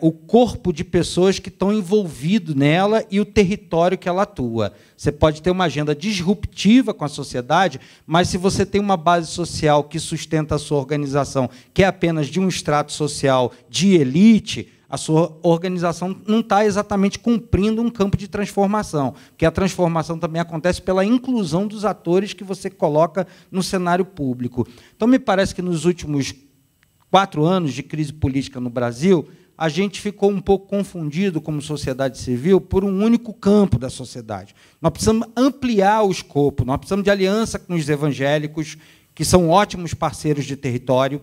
o corpo de pessoas que estão envolvidos nela e o território que ela atua. Você pode ter uma agenda disruptiva com a sociedade, mas se você tem uma base social que sustenta a sua organização, que é apenas de um extrato social de elite, a sua organização não está exatamente cumprindo um campo de transformação, porque a transformação também acontece pela inclusão dos atores que você coloca no cenário público. Então, me parece que nos últimos 4 anos de crise política no Brasil, a gente ficou um pouco confundido, como sociedade civil, por um único campo da sociedade. Nós precisamos ampliar o escopo, nós precisamos de aliança com os evangélicos, que são ótimos parceiros de território.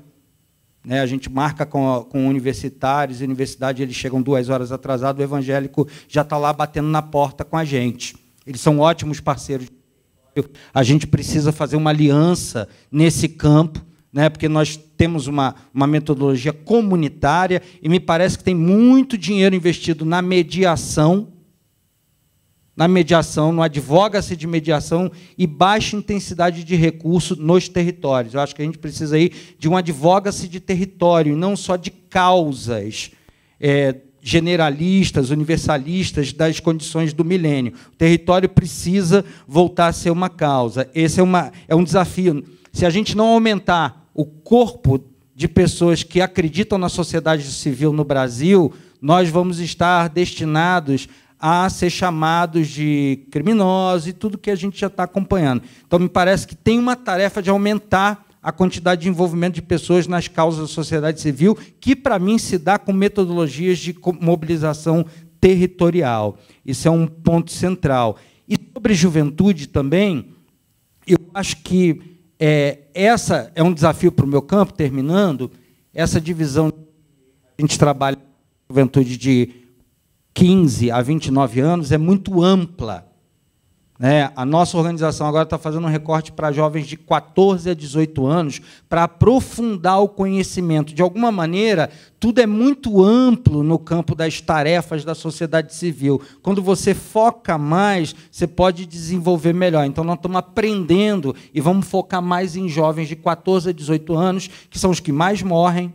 Né, a gente marca com universitários, universidade, eles chegam 2 horas atrasados, o evangélico já está lá batendo na porta com a gente. Eles são ótimos parceiros. A gente precisa fazer uma aliança nesse campo, né, porque nós temos uma metodologia comunitária e me parece que tem muito dinheiro investido na mediação, no advocacy de mediação e baixa intensidade de recurso nos territórios. Eu acho que a gente precisa aí de um advocacy de território, e não só de causas generalistas, universalistas das condições do milênio. O território precisa voltar a ser uma causa. Esse é um desafio. Se a gente não aumentar o corpo de pessoas que acreditam na sociedade civil no Brasil, nós vamos estar destinados a ser chamados de criminosos e tudo que a gente já está acompanhando. Então, me parece que tem uma tarefa de aumentar a quantidade de envolvimento de pessoas nas causas da sociedade civil, que, para mim, se dá com metodologias de mobilização territorial. Isso é um ponto central. E sobre juventude também, eu acho que essa é um desafio para o meu campo, terminando, essa divisão, a gente trabalha com juventude de 15 a 29 anos, é muito ampla. Né? A nossa organização agora está fazendo um recorte para jovens de 14 a 18 anos, para aprofundar o conhecimento. De alguma maneira, tudo é muito amplo no campo das tarefas da sociedade civil. Quando você foca mais, você pode desenvolver melhor. Então, nós estamos aprendendo e vamos focar mais em jovens de 14 a 18 anos, que são os que mais morrem,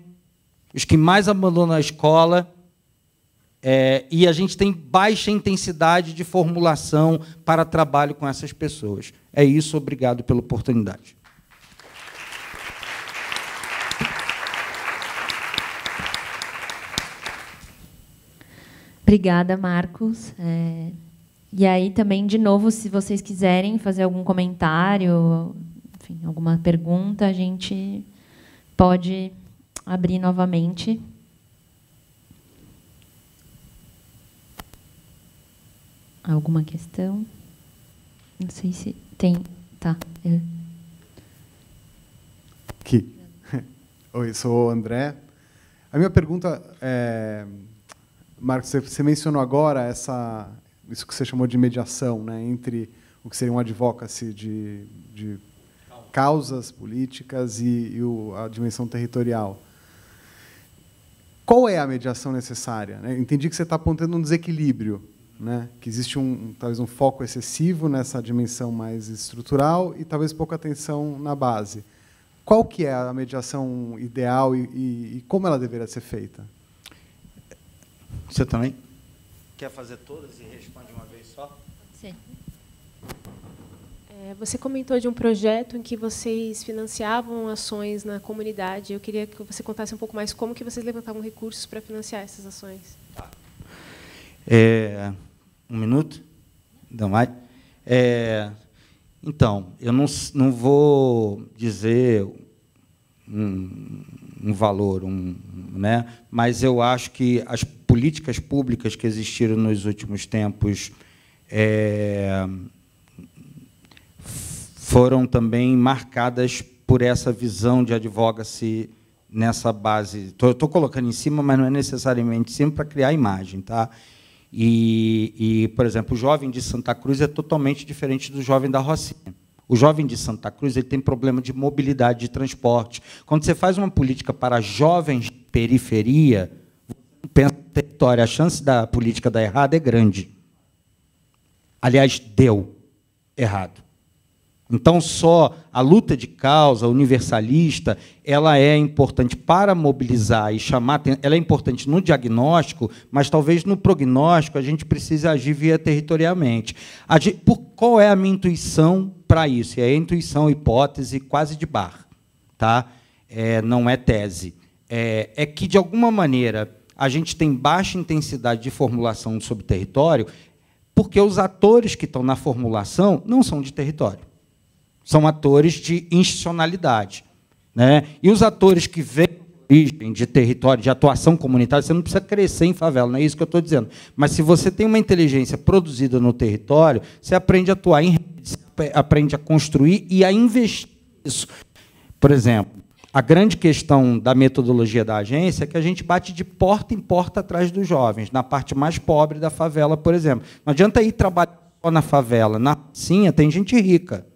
os que mais abandonam a escola, e a gente tem baixa intensidade de formulação para trabalho com essas pessoas. É isso, obrigado pela oportunidade. Obrigada, Marcos. E aí, também, de novo, se vocês quiserem fazer algum comentário, enfim, alguma pergunta, a gente pode abrir novamente. Alguma questão? Não sei se tem. Tá. Aqui. Oi, sou o André. A minha pergunta é, Marcos, você mencionou agora isso que você chamou de mediação, né, entre o que seria um advocacy de causas políticas e a dimensão territorial. Qual é a mediação necessária? Né? Entendi que você está apontando um desequilíbrio, né? Que existe talvez um foco excessivo nessa dimensão mais estrutural e talvez pouca atenção na base. Qual que é a mediação ideal e como ela deveria ser feita? Você também? Quer fazer todas e responde uma vez só? Sim. Você comentou de um projeto em que vocês financiavam ações na comunidade. Eu queria que você contasse um pouco mais como que vocês levantavam recursos para financiar essas ações. Um minuto? Não mais? Então, eu não vou dizer um valor, né? Mas eu acho que as políticas públicas que existiram nos últimos tempos foram também marcadas por essa visão de advocacy nessa base. Estou colocando em cima, mas não é necessariamente em cima para criar imagem. Tá? Por exemplo, o jovem de Santa Cruz é totalmente diferente do jovem da Rocinha. O jovem de Santa Cruz ele tem problema de mobilidade, de transporte. Quando você faz uma política para jovens de periferia, você pensa no território, a chance da política dar errado é grande. Aliás, deu errado. Então, só a luta de causa universalista, ela é importante para mobilizar e chamar, ela é importante no diagnóstico, mas talvez no prognóstico a gente precise agir via territorialmente. Qual é a minha intuição para isso? É a intuição, hipótese quase de bar, tá? Não é tese. É que, de alguma maneira, a gente tem baixa intensidade de formulação sobre território, porque os atores que estão na formulação não são de território. São atores de institucionalidade, né? E os atores que vêm de origem, de território, de atuação comunitária, você não precisa crescer em favela, não é isso que eu estou dizendo. Mas, se você tem uma inteligência produzida no território, você aprende a atuar em redes, aprende a construir e a investir nisso. Por exemplo, a grande questão da metodologia da agência é que a gente bate de porta em porta atrás dos jovens, na parte mais pobre da favela, por exemplo. Não adianta ir trabalhar só na favela. Na Rocinha tem gente rica.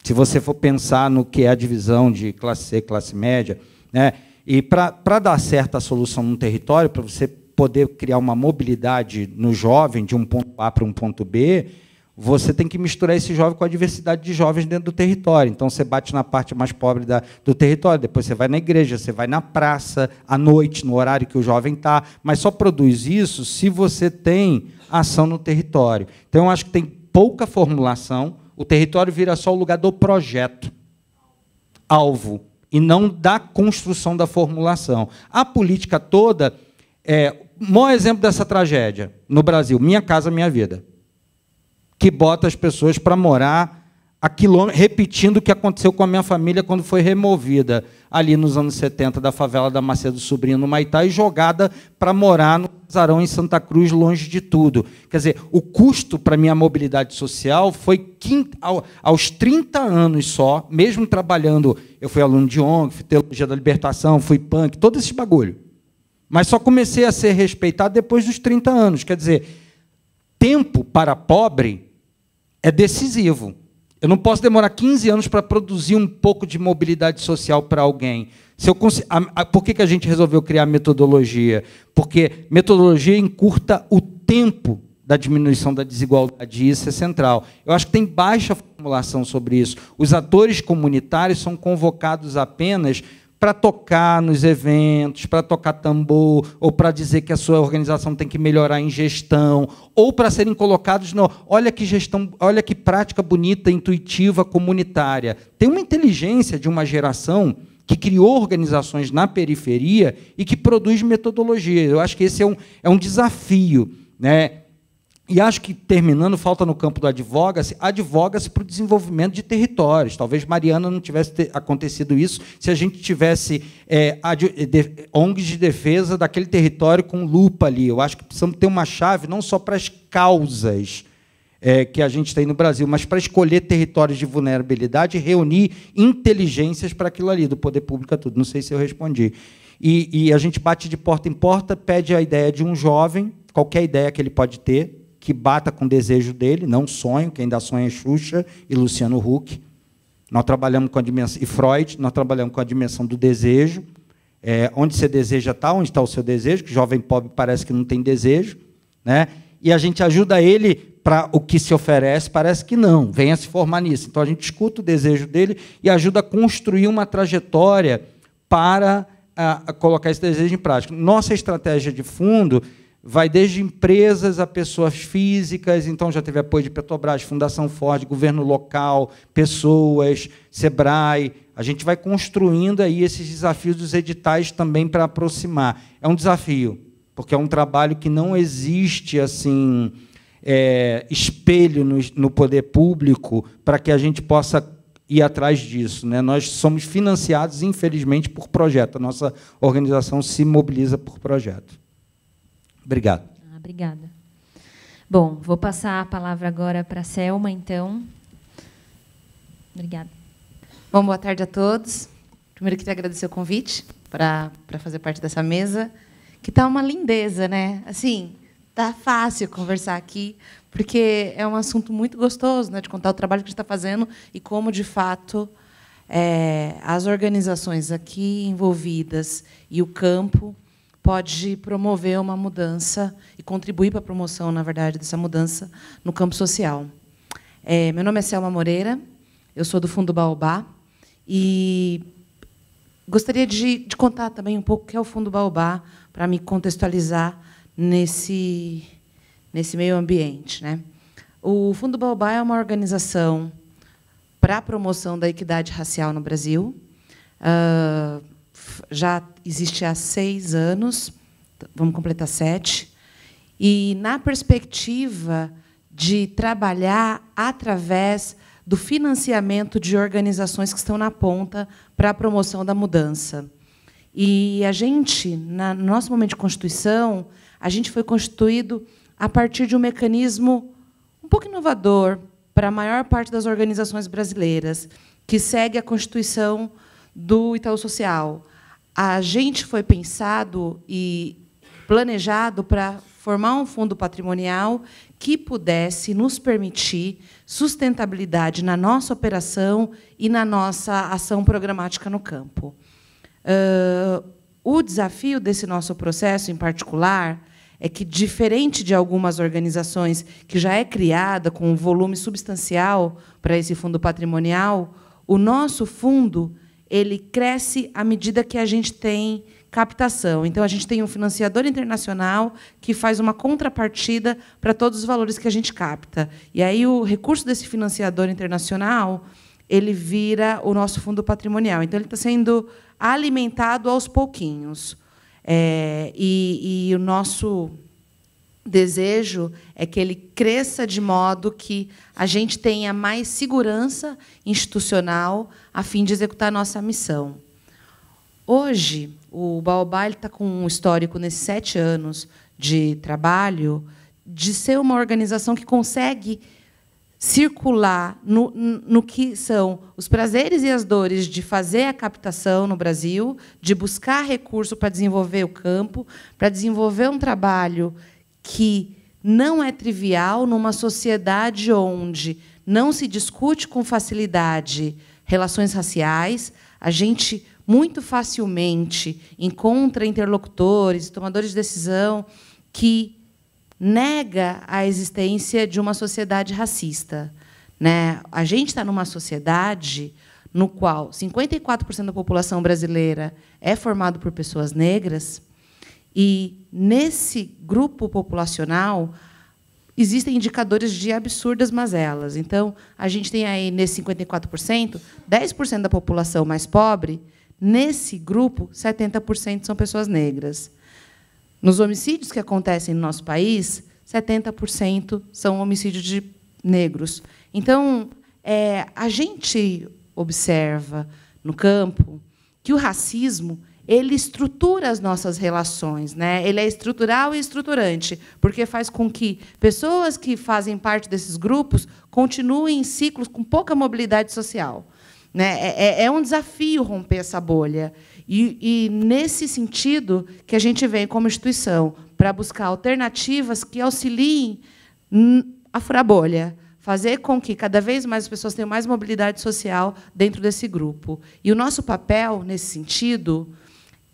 Se você for pensar no que é a divisão de classe C, classe média, né? E para dar certa solução num território, para você poder criar uma mobilidade no jovem de um ponto A para um ponto B, você tem que misturar esse jovem com a diversidade de jovens dentro do território. Então, você bate na parte mais pobre do território, depois você vai na igreja, você vai na praça, à noite, no horário que o jovem está, mas só produz isso se você tem ação no território. Então, eu acho que tem pouca formulação. O território vira só o lugar do projeto, alvo, e não da construção da formulação. A política toda, o maior exemplo dessa tragédia no Brasil, Minha Casa Minha Vida, que bota as pessoas para morar a quilômetros, repetindo o que aconteceu com a minha família quando foi removida ali nos anos 70 da favela da Macedo Sobrinho, no Maitá, e jogada para morar no Casarão, em Santa Cruz, longe de tudo. Quer dizer, o custo para a minha mobilidade social foi aos 30 anos só, mesmo trabalhando, eu fui aluno de ONG, fui Teologia da Libertação, fui punk, todo esse bagulho. Mas só comecei a ser respeitado depois dos 30 anos. Quer dizer, tempo para pobre é decisivo. Eu não posso demorar 15 anos para produzir um pouco de mobilidade social para alguém. Por que a gente resolveu criar metodologia? Porque metodologia encurta o tempo da diminuição da desigualdade, e isso é central. Eu acho que tem baixa formulação sobre isso. Os atores comunitários são convocados apenas para tocar nos eventos, para tocar tambor, ou para dizer que a sua organização tem que melhorar em gestão, ou para serem colocados no olha que gestão, olha que prática bonita, intuitiva, comunitária. Tem uma inteligência de uma geração que criou organizações na periferia e que produz metodologia. Eu acho que esse é um desafio, né? E acho que, terminando, falta no campo do advoga-se para o desenvolvimento de territórios. Talvez Mariana não tivesse acontecido isso se a gente tivesse ONGs de defesa daquele território com lupa ali. Eu acho que precisamos ter uma chave não só para as causas que a gente tem no Brasil, mas para escolher territórios de vulnerabilidade e reunir inteligências para aquilo ali, do poder público a tudo. Não sei se eu respondi. E a gente bate de porta em porta, pede a ideia de um jovem, qualquer ideia que ele pode ter, que bata com o desejo dele, não sonho, quem dá sonho é Xuxa e Luciano Huck. Nós trabalhamos com a dimensão, e Freud, nós trabalhamos com a dimensão do desejo. Onde você deseja está, onde está o seu desejo, que jovem pobre parece que não tem desejo, né? E a gente ajuda ele para o que se oferece, parece que não, venha se formar nisso. Então, a gente escuta o desejo dele e ajuda a construir uma trajetória para colocar esse desejo em prática. Nossa estratégia de fundo vai desde empresas a pessoas físicas, então já teve apoio de Petrobras, Fundação Ford, governo local, pessoas, Sebrae. A gente vai construindo aí esses desafios dos editais também para aproximar. É um desafio, porque é um trabalho que não existe assim espelho no poder público para que a gente possa ir atrás disso, né? Nós somos financiados, infelizmente, por projeto. A nossa organização se mobiliza por projeto. Obrigado. Obrigada. Bom, vou passar a palavra agora para a Selma, então. Obrigada. Bom, boa tarde a todos. Primeiro, queria agradecer o convite para fazer parte dessa mesa, que está uma lindeza, né? Assim, tá fácil conversar aqui, porque é um assunto muito gostoso, né, de contar o trabalho que a gente está fazendo e como, de fato, as organizações aqui envolvidas e o campo pode promover uma mudança e contribuir para a promoção, na verdade, dessa mudança no campo social. Meu nome é Selma Moreira, eu sou do Fundo Baobá e gostaria de contar também um pouco o que é o Fundo Baobá, para me contextualizar nesse meio ambiente, né? O Fundo Baobá é uma organização para a promoção da equidade racial no Brasil. Já existe há 6 anos, vamos completar 7, e na perspectiva de trabalhar através do financiamento de organizações que estão na ponta para a promoção da mudança. E a gente, no nosso momento de constituição, a gente foi constituído a partir de um mecanismo um pouco inovador para a maior parte das organizações brasileiras, que segue a Constituição do Itaú Social. A gente foi pensado e planejado para formar um fundo patrimonial que pudesse nos permitir sustentabilidade na nossa operação e na nossa ação programática no campo. O desafio desse nosso processo, em particular, é que, diferente de algumas organizações que já é criada com um volume substancial para esse fundo patrimonial, o nosso fundo ele cresce à medida que a gente tem captação. Então, a gente tem um financiador internacional que faz uma contrapartida para todos os valores que a gente capta. E aí o recurso desse financiador internacional ele vira o nosso fundo patrimonial. Então, ele está sendo alimentado aos pouquinhos. E o nosso desejo é que ele cresça de modo que a gente tenha mais segurança institucional a fim de executar a nossa missão. Hoje, o Baobá está com um histórico, nesses 7 anos de trabalho, de ser uma organização que consegue circular no que são os prazeres e as dores de fazer a captação no Brasil, de buscar recurso para desenvolver o campo, para desenvolver um trabalho que não é trivial numa sociedade onde não se discute com facilidade relações raciais. A gente muito facilmente encontra interlocutores, tomadores de decisão que nega a existência de uma sociedade racista, né? A gente está numa sociedade no qual 54% da população brasileira é formado por pessoas negras e, nesse grupo populacional, existem indicadores de absurdas mazelas. Então, a gente tem aí, nesse 54%, 10% da população mais pobre. Nesse grupo, 70% são pessoas negras. Nos homicídios que acontecem no nosso país, 70% são homicídios de negros. Então, a gente observa no campo que o racismo ele estrutura as nossas relações, né? Ele é estrutural e estruturante, porque faz com que pessoas que fazem parte desses grupos continuem em ciclos com pouca mobilidade social. Né? É um desafio romper essa bolha. E, nesse sentido, que a gente vem como instituição para buscar alternativas que auxiliem a furar a bolha, fazer com que cada vez mais as pessoas tenham mais mobilidade social dentro desse grupo. E o nosso papel, nesse sentido,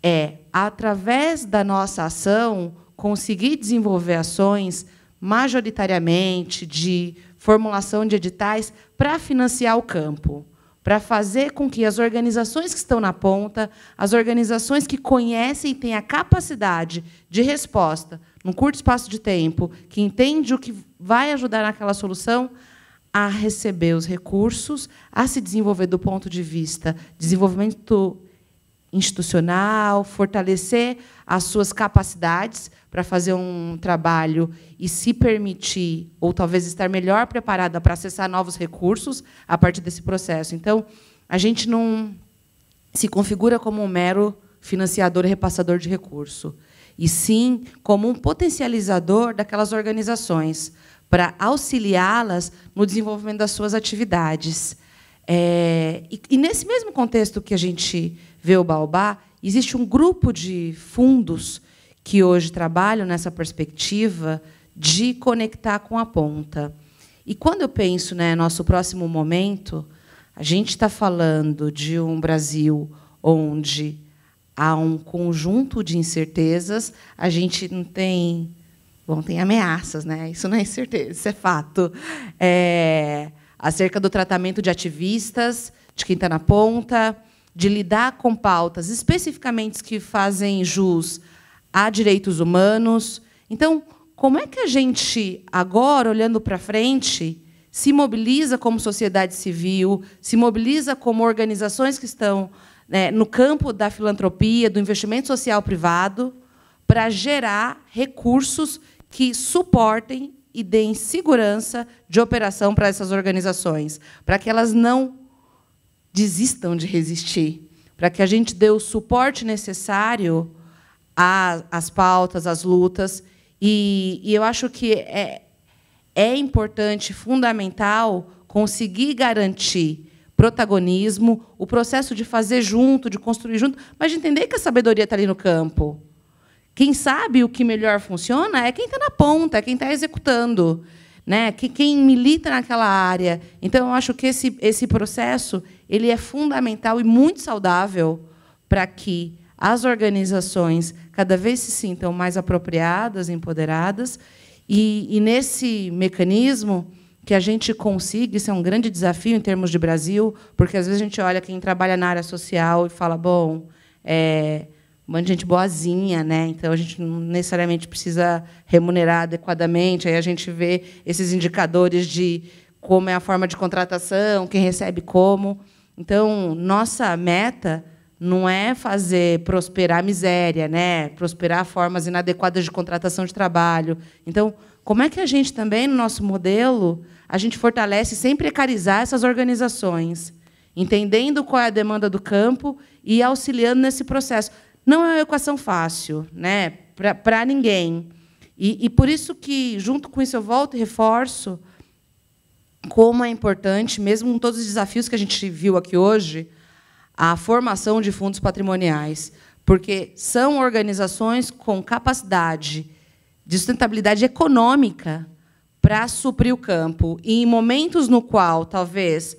é, através da nossa ação, conseguir desenvolver ações majoritariamente de formulação de editais para financiar o campo, para fazer com que as organizações que estão na ponta, as organizações que conhecem e têm a capacidade de resposta num curto espaço de tempo, que entende o que vai ajudar naquela solução, a receber os recursos, a se desenvolver do ponto de vista de desenvolvimento institucional, fortalecer as suas capacidades para fazer um trabalho e se permitir, ou talvez estar melhor preparada para acessar novos recursos a partir desse processo. Então, a gente não se configura como um mero financiador e repassador de recurso, e sim como um potencializador daquelas organizações para auxiliá-las no desenvolvimento das suas atividades. E nesse mesmo contexto que a gente vê o Baobá, existe um grupo de fundos que hoje trabalham nessa perspectiva de conectar com a ponta. E quando eu penso, né, nosso próximo momento, a gente está falando de um Brasil onde há um conjunto de incertezas, a gente não tem... Bom, tem ameaças, né? Isso não é incerteza, isso é fato. Acerca do tratamento de ativistas, de quem está na ponta, de lidar com pautas especificamente que fazem jus a direitos humanos. Então, como é que a gente, agora, olhando para frente, se mobiliza como sociedade civil, se mobiliza como organizações que estão, né, no campo da filantropia, do investimento social privado, para gerar recursos que suportem e deem segurança de operação para essas organizações, para que elas não desistam de resistir, para que a gente dê o suporte necessário às pautas, às lutas. E eu acho que é importante, fundamental, conseguir garantir protagonismo, o processo de fazer junto, de construir junto, mas de entender que a sabedoria está ali no campo. Quem sabe o que melhor funciona é quem está na ponta, é quem está executando, né? Quem milita naquela área. Então, eu acho que esse processo ele é fundamental e muito saudável para que as organizações cada vez se sintam mais apropriadas, empoderadas, e nesse mecanismo que a gente consiga, isso é um grande desafio em termos de Brasil, porque às vezes a gente olha quem trabalha na área social e fala, bom, um monte de gente boazinha, né? Então a gente não necessariamente precisa remunerar adequadamente. Aí a gente vê esses indicadores de como é a forma de contratação, quem recebe como. Então, nossa meta não é fazer prosperar a miséria, né? Prosperar formas inadequadas de contratação de trabalho. Então, como é que a gente também, no nosso modelo, a gente fortalece sem precarizar essas organizações, entendendo qual é a demanda do campo e auxiliando nesse processo? Não é uma equação fácil, né, para ninguém. E por isso que, junto com isso, eu volto e reforço como é importante, mesmo com todos os desafios que a gente viu aqui hoje, a formação de fundos patrimoniais, porque são organizações com capacidade de sustentabilidade econômica para suprir o campo. E em momentos no qual, talvez,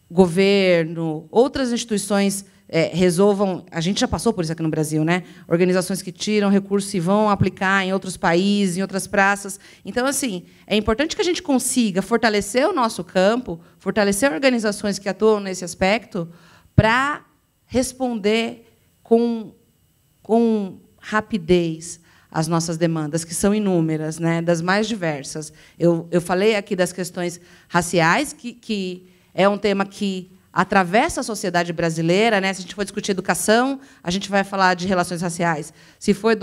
governo, outras instituições resolvam... A gente já passou por isso aqui no Brasil, né? Organizações que tiram recursos e vão aplicar em outros países, em outras praças. Então, assim, é importante que a gente consiga fortalecer o nosso campo, fortalecer organizações que atuam nesse aspecto, para responder com rapidez às nossas demandas, que são inúmeras, né? Das mais diversas. Eu falei aqui das questões raciais, que é um tema que atravessa a sociedade brasileira, né? Se a gente for discutir educação, a gente vai falar de relações raciais. Se for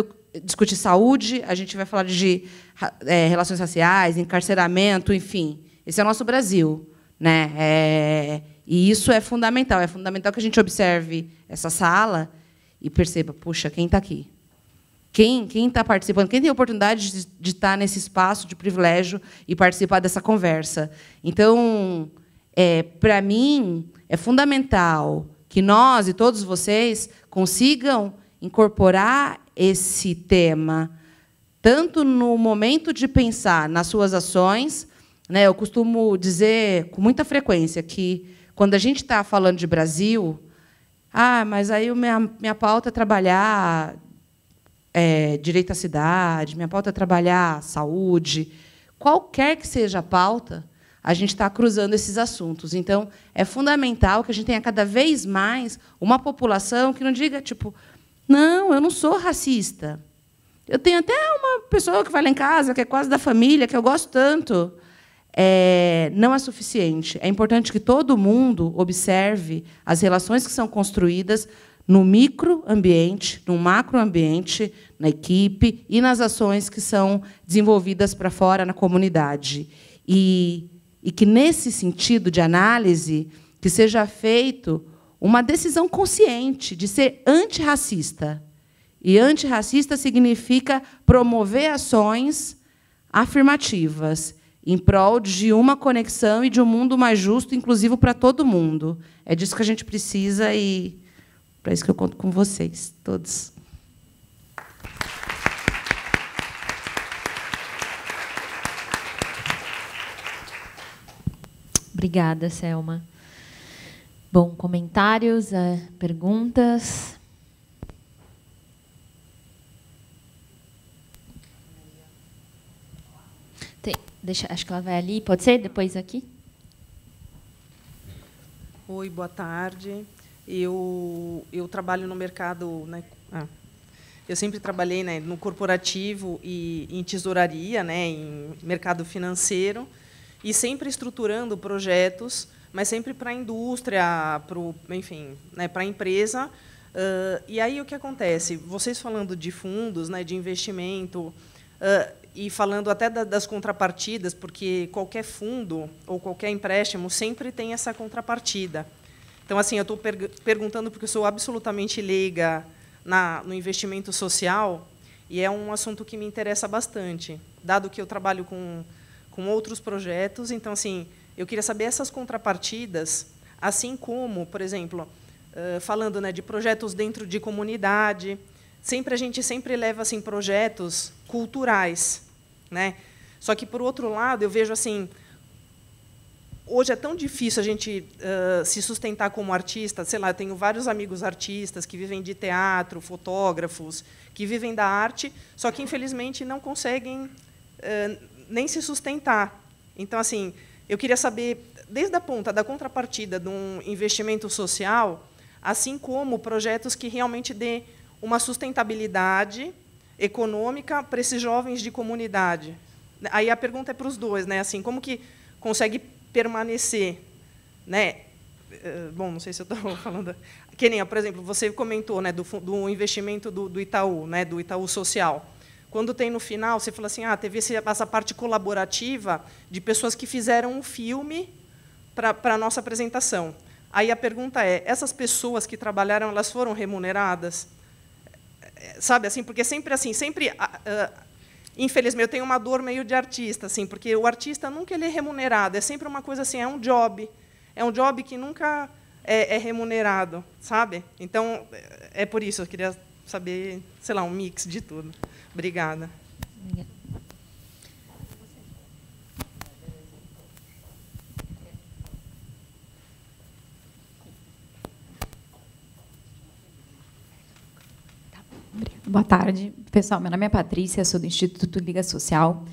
discutir saúde, a gente vai falar de relações raciais, encarceramento, enfim. Esse é o nosso Brasil, né? E isso é fundamental. É fundamental que a gente observe essa sala e perceba, puxa, quem está aqui? Quem está participando? Quem tem a oportunidade de estar nesse espaço de privilégio e participar dessa conversa? Então, para mim, é fundamental que nós e todos vocês consigam incorporar esse tema, tanto no momento de pensar nas suas ações, né? Eu costumo dizer com muita frequência que, quando a gente está falando de Brasil, mas aí minha pauta é trabalhar direito à cidade, minha pauta é trabalhar saúde, qualquer que seja a pauta, a gente está cruzando esses assuntos. Então, é fundamental que a gente tenha cada vez mais uma população que não diga, tipo, não, eu não sou racista. Eu tenho até uma pessoa que vai lá em casa, que é quase da família, que eu gosto tanto. Não é suficiente. É importante que todo mundo observe as relações que são construídas no microambiente, no macroambiente, na equipe e nas ações que são desenvolvidas para fora, na comunidade. E que, nesse sentido de análise, que seja feito uma decisão consciente de ser antirracista. E antirracista significa promover ações afirmativas em prol de uma conexão e de um mundo mais justo, inclusivo para todo mundo. É disso que a gente precisa e para isso que eu conto com vocês, todos. Obrigada, Selma. Bom, comentários, perguntas? Acho que ela vai ali, pode ser? Depois aqui? Oi, boa tarde. Eu trabalho no mercado... Né, eu sempre trabalhei, né, no corporativo e em tesouraria, né, em mercado financeiro, e sempre estruturando projetos, mas sempre para a indústria, enfim, né, para a empresa. E aí o que acontece? Vocês falando de fundos, né, de investimento, e falando até das contrapartidas, porque qualquer fundo ou qualquer empréstimo sempre tem essa contrapartida. Então, assim, eu estou perguntando porque eu sou absolutamente leiga no investimento social, e é um assunto que me interessa bastante, dado que eu trabalho com outros projetos. Então, assim, eu queria saber essas contrapartidas, assim como, por exemplo, falando, né, de projetos dentro de comunidade, a gente sempre leva assim projetos culturais, né? Só que, por outro lado, eu vejo assim, hoje é tão difícil a gente se sustentar como artista. Sei lá, eu tenho vários amigos artistas que vivem de teatro, fotógrafos, que vivem da arte, só que, infelizmente, não conseguem nem se sustentar. Então, assim, eu queria saber, desde a ponta da contrapartida de um investimento social, assim como projetos que realmente dê uma sustentabilidade econômica para esses jovens de comunidade. Aí a pergunta é para os dois, né? Assim, como que consegue permanecer, né? Bom, não sei se eu estou falando. Que nem, por exemplo, você comentou, né, do investimento do Itaú, né, do Itaú Social. Quando tem no final, você fala assim, teve essa parte colaborativa de pessoas que fizeram um filme para a nossa apresentação. Aí a pergunta é, essas pessoas que trabalharam, elas foram remuneradas? Sabe, assim, porque sempre assim, infelizmente, eu tenho uma dor meio de artista, assim, porque o artista nunca ele é remunerado, é sempre uma coisa assim, é um job que nunca é remunerado, sabe? Então, é por isso, eu queria saber, sei lá, um mix de tudo. Obrigada. Boa tarde, pessoal. Meu nome é Patrícia, sou do Instituto Liga Social,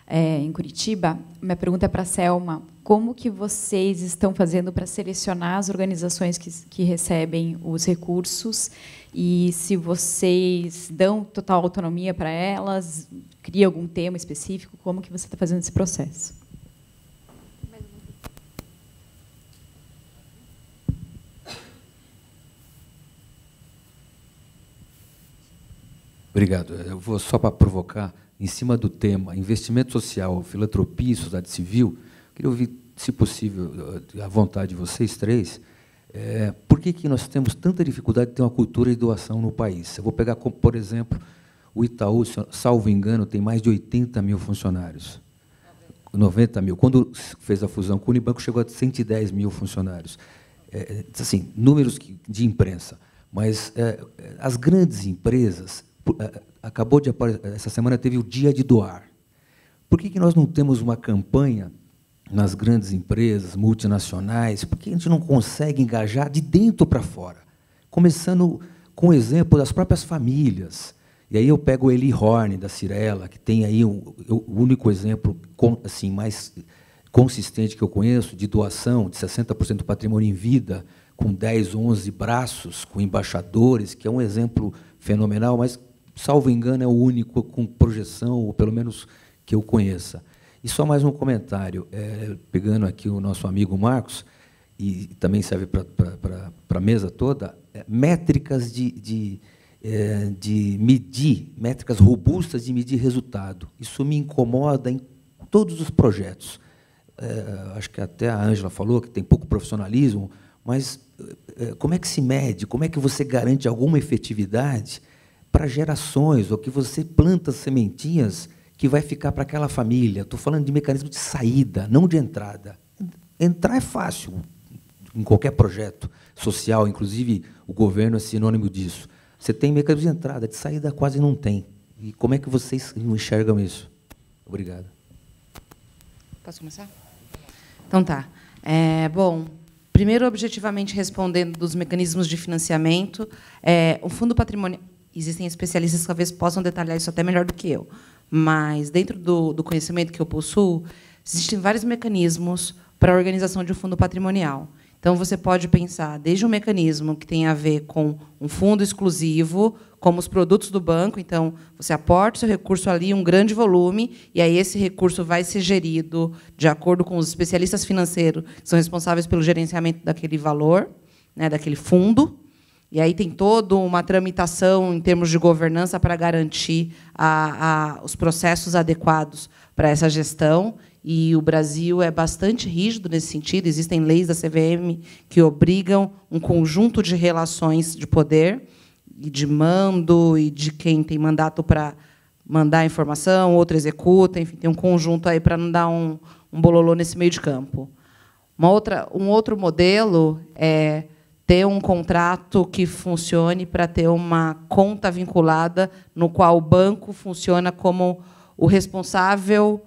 em Curitiba. Minha pergunta é para a Selma. Como que vocês estão fazendo para selecionar as organizações que recebem os recursos e se vocês dão total autonomia para elas, cria algum tema específico, como que você está fazendo esse processo? Obrigado. Eu vou só para provocar, em cima do tema investimento social, filantropia e sociedade civil, queria ouvir, se possível, à vontade de vocês três, por que nós temos tanta dificuldade de ter uma cultura de doação no país? Eu vou pegar, como, por exemplo, o Itaú, salvo engano, tem mais de 80 mil funcionários. 90 mil. Quando fez a fusão com o Unibanco, chegou a 110 mil funcionários. Assim, números de imprensa. Mas as grandes empresas... Acabou de aparecer, essa semana teve o Dia de Doar. Por que nós não temos uma campanha nas grandes empresas multinacionais? Por que a gente não consegue engajar de dentro para fora? Começando com o exemplo das próprias famílias. E aí eu pego o Eli Horn, da Cirela, que tem aí o único exemplo assim, mais consistente que eu conheço, de doação de 60% do patrimônio em vida, com 10, 11 braços, com embaixadores, que é um exemplo fenomenal, mas, salvo engano, é o único com projeção, ou pelo menos que eu conheça. E só mais um comentário, pegando aqui o nosso amigo Marcos, e também serve para a mesa toda, métricas de medir, métricas robustas de medir resultado. Isso me incomoda em todos os projetos. Acho que até a Ângela falou que tem pouco profissionalismo, mas como é que se mede? Como é que você garante alguma efetividade para gerações, ou que você planta sementinhas que vai ficar para aquela família? Estou falando de mecanismo de saída, não de entrada. Entrar é fácil, em qualquer projeto social, inclusive o governo é sinônimo disso. Você tem mecanismo de entrada, de saída quase não tem. E como é que vocês enxergam isso? Obrigado. Posso começar? Então, tá. Bom, primeiro, objetivamente respondendo dos mecanismos de financiamento, o fundo patrimonial... Existem especialistas que talvez possam detalhar isso até melhor do que eu, mas, dentro do conhecimento que eu possuo, existem vários mecanismos para a organização de um fundo patrimonial. Então, você pode pensar desde um mecanismo que tem a ver com um fundo exclusivo, como os produtos do banco. Então, você aporta o seu recurso ali, um grande volume, e aí esse recurso vai ser gerido de acordo com os especialistas financeiros que são responsáveis pelo gerenciamento daquele valor, né, daquele fundo. E aí tem toda uma tramitação em termos de governança para garantir os processos adequados para essa gestão. E o Brasil é bastante rígido nesse sentido. Existem leis da CVM que obrigam um conjunto de relações de poder, e de mando, e de quem tem mandato para mandar a informação, outro executa, enfim, tem um conjunto aí para não dar um bololô nesse meio de campo. Um outro modelo é ter um contrato que funcione para ter uma conta vinculada, no qual o banco funciona como o responsável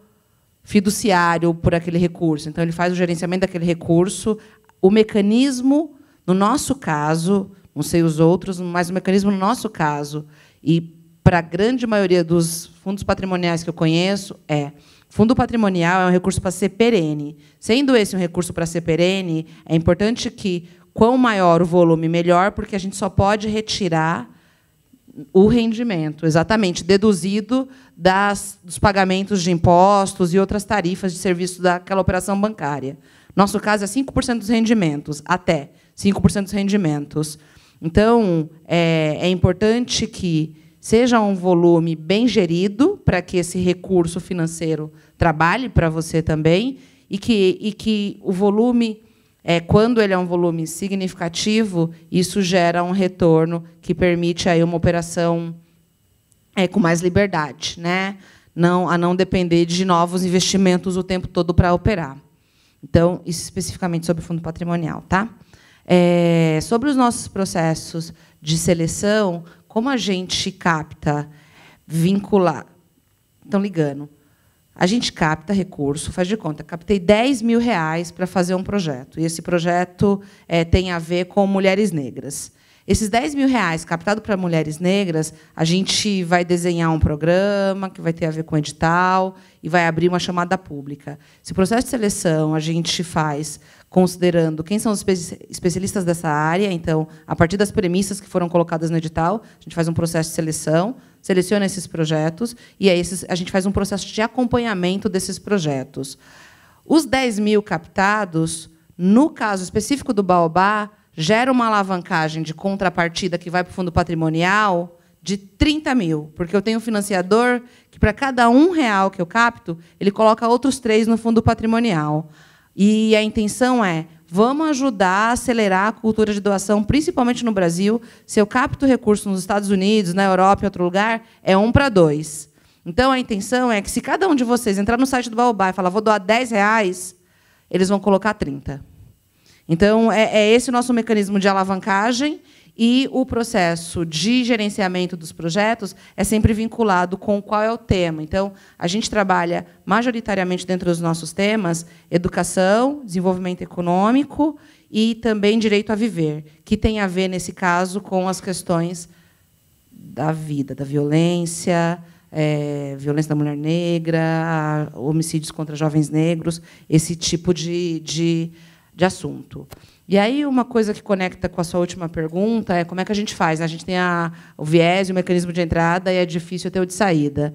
fiduciário por aquele recurso. Então, ele faz o gerenciamento daquele recurso. O mecanismo, no nosso caso, não sei os outros, mas o mecanismo, no nosso caso, e para a grande maioria dos fundos patrimoniais que eu conheço, fundo patrimonial é um recurso para ser perene. Sendo esse um recurso para ser perene, é importante que, quanto maior o volume, melhor, porque a gente só pode retirar o rendimento, exatamente, deduzido dos pagamentos de impostos e outras tarifas de serviço daquela operação bancária. Nosso caso é 5% dos rendimentos, até 5% dos rendimentos. Então, é importante que seja um volume bem gerido, para que esse recurso financeiro trabalhe para você também, e que o volume... quando ele é um volume significativo, isso gera um retorno que permite aí uma operação com mais liberdade, né? A não depender de novos investimentos o tempo todo para operar. Então, isso especificamente sobre o fundo patrimonial. Tá? Sobre os nossos processos de seleção, como a gente capta, vincular... Estão ligando. A gente capta recurso, faz de conta, captei R$10.000 para fazer um projeto. E esse projeto tem a ver com mulheres negras. Esses R$10.000 captados para mulheres negras, a gente vai desenhar um programa que vai ter a ver com edital e vai abrir uma chamada pública. Esse processo de seleção a gente faz considerando quem são os especialistas dessa área. Então, a partir das premissas que foram colocadas no edital, a gente faz um processo de seleção, seleciona esses projetos, e aí a gente faz um processo de acompanhamento desses projetos. Os 10.000 captados, no caso específico do Baobá, gera uma alavancagem de contrapartida que vai para o fundo patrimonial de 30.000, porque eu tenho um financiador que, para cada R$1 que eu capto, ele coloca outros 3 no fundo patrimonial. E a intenção vamos ajudar a acelerar a cultura de doação, principalmente no Brasil. Se eu capto recursos nos Estados Unidos, na Europa, em outro lugar, é 1:2. Então, a intenção é que, se cada um de vocês entrar no site do Baobá e falar, vou doar R$10, eles vão colocar 30. Então, esse o nosso mecanismo de alavancagem, e o processo de gerenciamento dos projetos é sempre vinculado com qual é o tema. Então, a gente trabalha majoritariamente dentro dos nossos temas educação, desenvolvimento econômico e também direito a viver, que tem a ver, nesse caso, com as questões da vida, da violência, violência da mulher negra, homicídios contra jovens negros, esse tipo de assunto. E aí, uma coisa que conecta com a sua última pergunta é como é que a gente faz. A gente tem o viés e o mecanismo de entrada, e é difícil ter o de saída.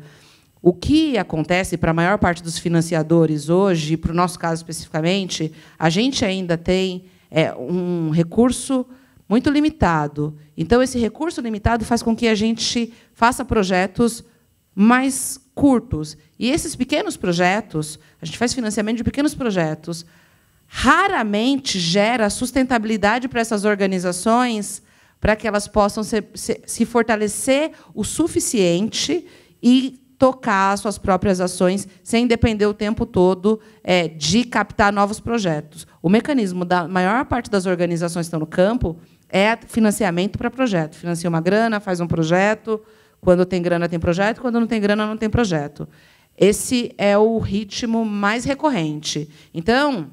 O que acontece para a maior parte dos financiadores hoje, para o nosso caso especificamente, a gente ainda tem um recurso muito limitado. Então, esse recurso limitado faz com que a gente faça projetos mais curtos. E esses pequenos projetos, a gente faz financiamento de pequenos projetos, raramente gera sustentabilidade para essas organizações, para que elas possam se fortalecer o suficiente e tocar suas próprias ações sem depender o tempo todo de captar novos projetos. O mecanismo da maior parte das organizações que estão no campo é financiamento para projeto. Financia uma grana, faz um projeto. Quando tem grana, tem projeto. Quando não tem grana, não tem projeto. Esse é o ritmo mais recorrente. Então,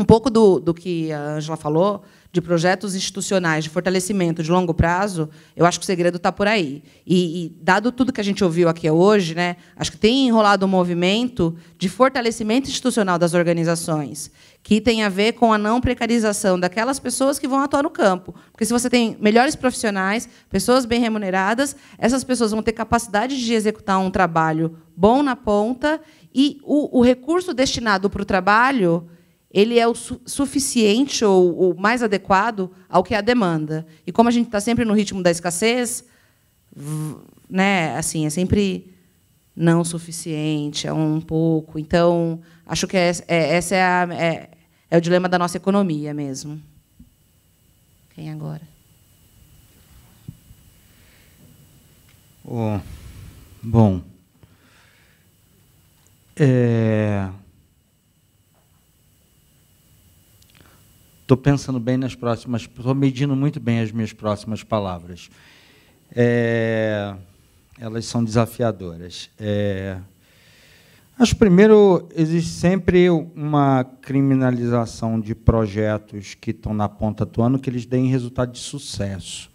um pouco do que a Ângela falou, de projetos institucionais de fortalecimento de longo prazo, eu acho que o segredo está por aí. E, dado tudo que a gente ouviu aqui hoje, né, acho que tem enrolado um movimento de fortalecimento institucional das organizações, que tem a ver com a não precarização daquelas pessoas que vão atuar no campo. Porque, se você tem melhores profissionais, pessoas bem remuneradas, essas pessoas vão ter capacidade de executar um trabalho bom na ponta, e o recurso destinado para o trabalho ele é o suficiente ou o mais adequado ao que é a demanda. E como a gente está sempre no ritmo da escassez, né, assim, é sempre não suficiente, é um pouco. Então, acho que esse é o dilema da nossa economia mesmo. Quem agora? Bom, estou pensando bem nas próximas, estou medindo muito bem as minhas próximas palavras. Elas são desafiadoras. Acho, primeiro, existe sempre uma criminalização de projetos que estão na ponta do ano, que eles deem resultado de sucesso.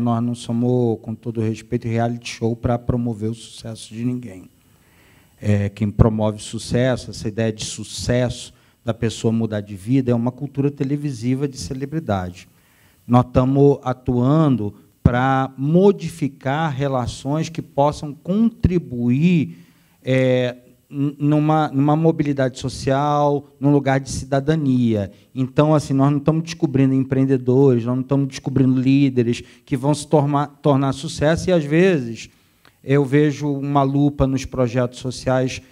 Nós não somos, com todo respeito, reality show para promover o sucesso de ninguém. Quem promove sucesso, essa ideia de sucesso, da pessoa mudar de vida, é uma cultura televisiva de celebridade. Nós estamos atuando para modificar relações que possam contribuir numa mobilidade social, num lugar de cidadania. Então, assim, nós não estamos descobrindo empreendedores, nós não estamos descobrindo líderes que vão se tornar sucesso, e, às vezes, eu vejo uma lupa nos projetos sociais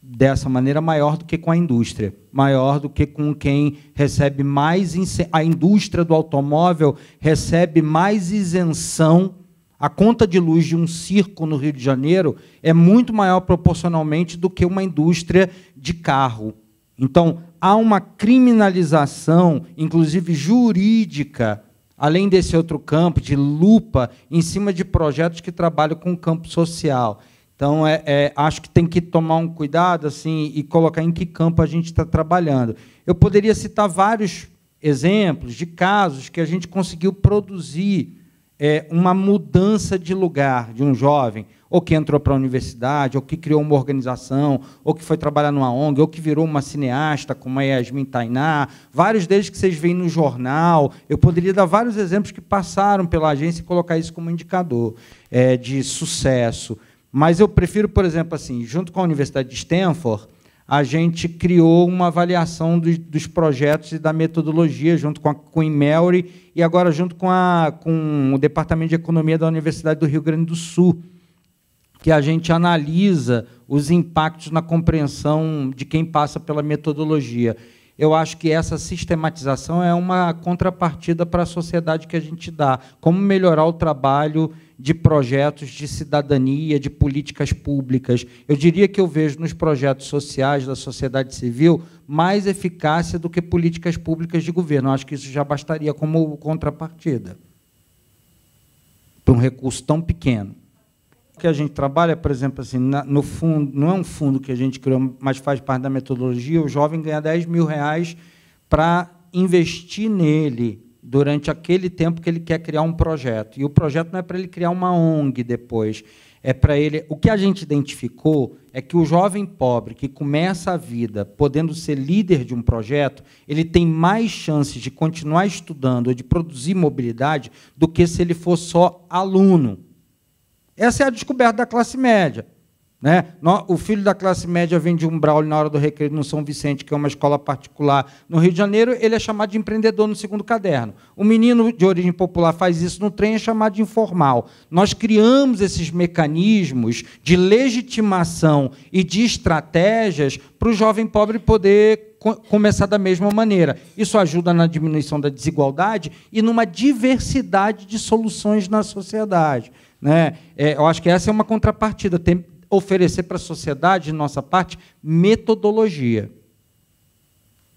dessa maneira maior do que com a indústria, maior do que com quem recebe mais... A indústria do automóvel recebe mais isenção. A conta de luz de um circo no Rio de Janeiro é muito maior proporcionalmente do que uma indústria de carro. Então, há uma criminalização, inclusive jurídica, além desse outro campo de lupa, em cima de projetos que trabalham com o campo social. Então, acho que tem que tomar um cuidado assim, e colocar em que campo a gente está trabalhando. Eu poderia citar vários exemplos de casos que a gente conseguiu produzir uma mudança de lugar de um jovem, ou que entrou para a universidade, ou que criou uma organização, ou que foi trabalhar numa ONG, ou que virou uma cineasta, como a Yasmin Tainá, vários deles que vocês veem no jornal. Eu poderia dar vários exemplos que passaram pela agência e colocar isso como indicador de sucesso. Mas eu prefiro, por exemplo, assim, junto com a Universidade de Stanford, a gente criou uma avaliação dos projetos e da metodologia, junto com a Queen Mary, e agora junto com o Departamento de Economia da Universidade do Rio Grande do Sul, que a gente analisa os impactos na compreensão de quem passa pela metodologia. Eu acho que essa sistematização é uma contrapartida para a sociedade que a gente dá. Como melhorar o trabalho de projetos de cidadania, de políticas públicas. Eu diria que eu vejo nos projetos sociais da sociedade civil mais eficácia do que políticas públicas de governo. Eu acho que isso já bastaria como contrapartida para um recurso tão pequeno. O que a gente trabalha, por exemplo, assim, no fundo, não é um fundo que a gente criou, mas faz parte da metodologia, o jovem ganha R$10.000 para investir nele durante aquele tempo que ele quer criar um projeto. E o projeto não é para ele criar uma ONG depois, é para ele... O que a gente identificou é que o jovem pobre que começa a vida podendo ser líder de um projeto, ele tem mais chances de continuar estudando ou de produzir mobilidade do que se ele for só aluno. Essa é a descoberta da classe média. Né? O filho da classe média vem de um Braulio na hora do recreio no São Vicente, que é uma escola particular no Rio de Janeiro, ele é chamado de empreendedor no segundo caderno. O menino de origem popular faz isso no trem, é chamado de informal. Nós criamos esses mecanismos de legitimação e de estratégias para o jovem pobre poder começar da mesma maneira. Isso ajuda na diminuição da desigualdade e numa diversidade de soluções na sociedade. Né? Eu acho que essa é uma contrapartida, oferecer para a sociedade, de nossa parte, metodologia.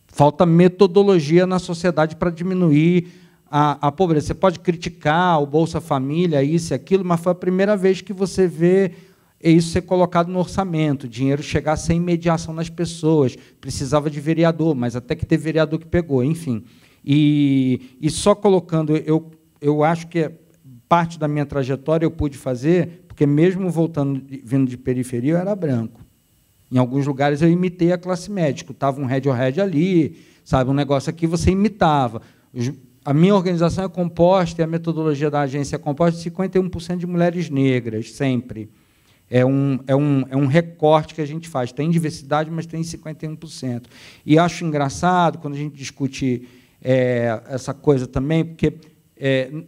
Falta metodologia na sociedade para diminuir a pobreza. Você pode criticar o Bolsa Família, isso e aquilo, mas foi a primeira vez que você vê é isso ser colocado no orçamento, o dinheiro chegar sem mediação nas pessoas, precisava de vereador, mas até que teve vereador que pegou, enfim. E só colocando, eu acho que parte da minha trajetória eu pude fazer, porque mesmo vindo de periferia, eu era branco. Em alguns lugares eu imitei a classe média, estava um head ali, sabe, um negócio aqui você imitava. A minha organização é composta, e a metodologia da agência é composta de 51% de mulheres negras, sempre. É um recorte que a gente faz. Tem diversidade, mas tem 51%. E acho engraçado, quando a gente discute essa coisa também, porque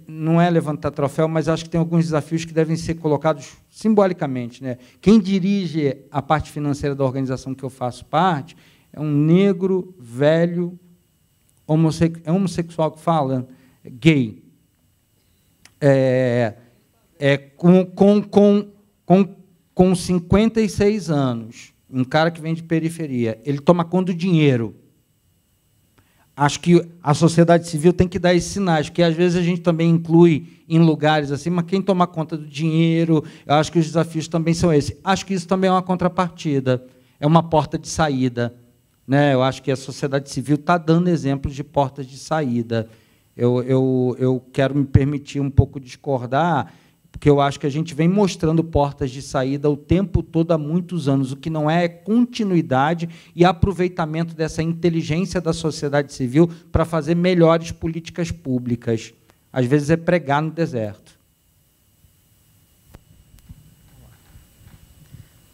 não é levantar troféu, mas acho que tem alguns desafios que devem ser colocados simbolicamente, né? Quem dirige a parte financeira da organização que eu faço parte é um negro, velho, homossexual que fala, gay. Com 56 anos, um cara que vem de periferia, ele toma conta do dinheiro. Acho que a sociedade civil tem que dar esses sinais, porque às vezes a gente também inclui em lugares assim, mas quem toma conta do dinheiro, eu acho que os desafios também são esses. Acho que isso também é uma contrapartida, é uma porta de saída, né? Eu acho que a sociedade civil está dando exemplos de portas de saída. Eu quero me permitir um pouco discordar, porque eu acho que a gente vem mostrando portas de saída o tempo todo há muitos anos. O que não é continuidade e aproveitamento dessa inteligência da sociedade civil para fazer melhores políticas públicas. Às vezes é pregar no deserto.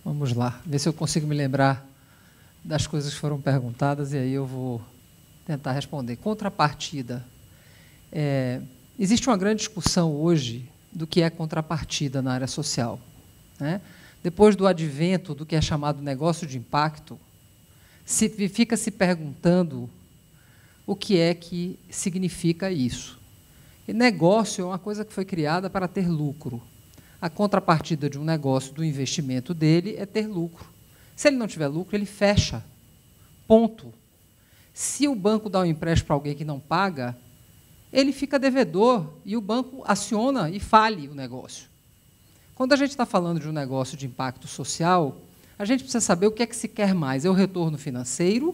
Vamos lá, ver se eu consigo me lembrar das coisas que foram perguntadas e aí eu vou tentar responder. Contrapartida. Existe uma grande discussão hoje do que é contrapartida na área social, né? Depois do advento do que é chamado negócio de impacto, fica se perguntando o que é que significa isso. E negócio é uma coisa que foi criada para ter lucro. A contrapartida de um negócio, do investimento dele, é ter lucro. Se ele não tiver lucro, ele fecha. Ponto. Se o banco dá um empréstimo para alguém que não paga, ele fica devedor e o banco aciona e fale o negócio. Quando a gente está falando de um negócio de impacto social, a gente precisa saber o que é que se quer mais. É o retorno financeiro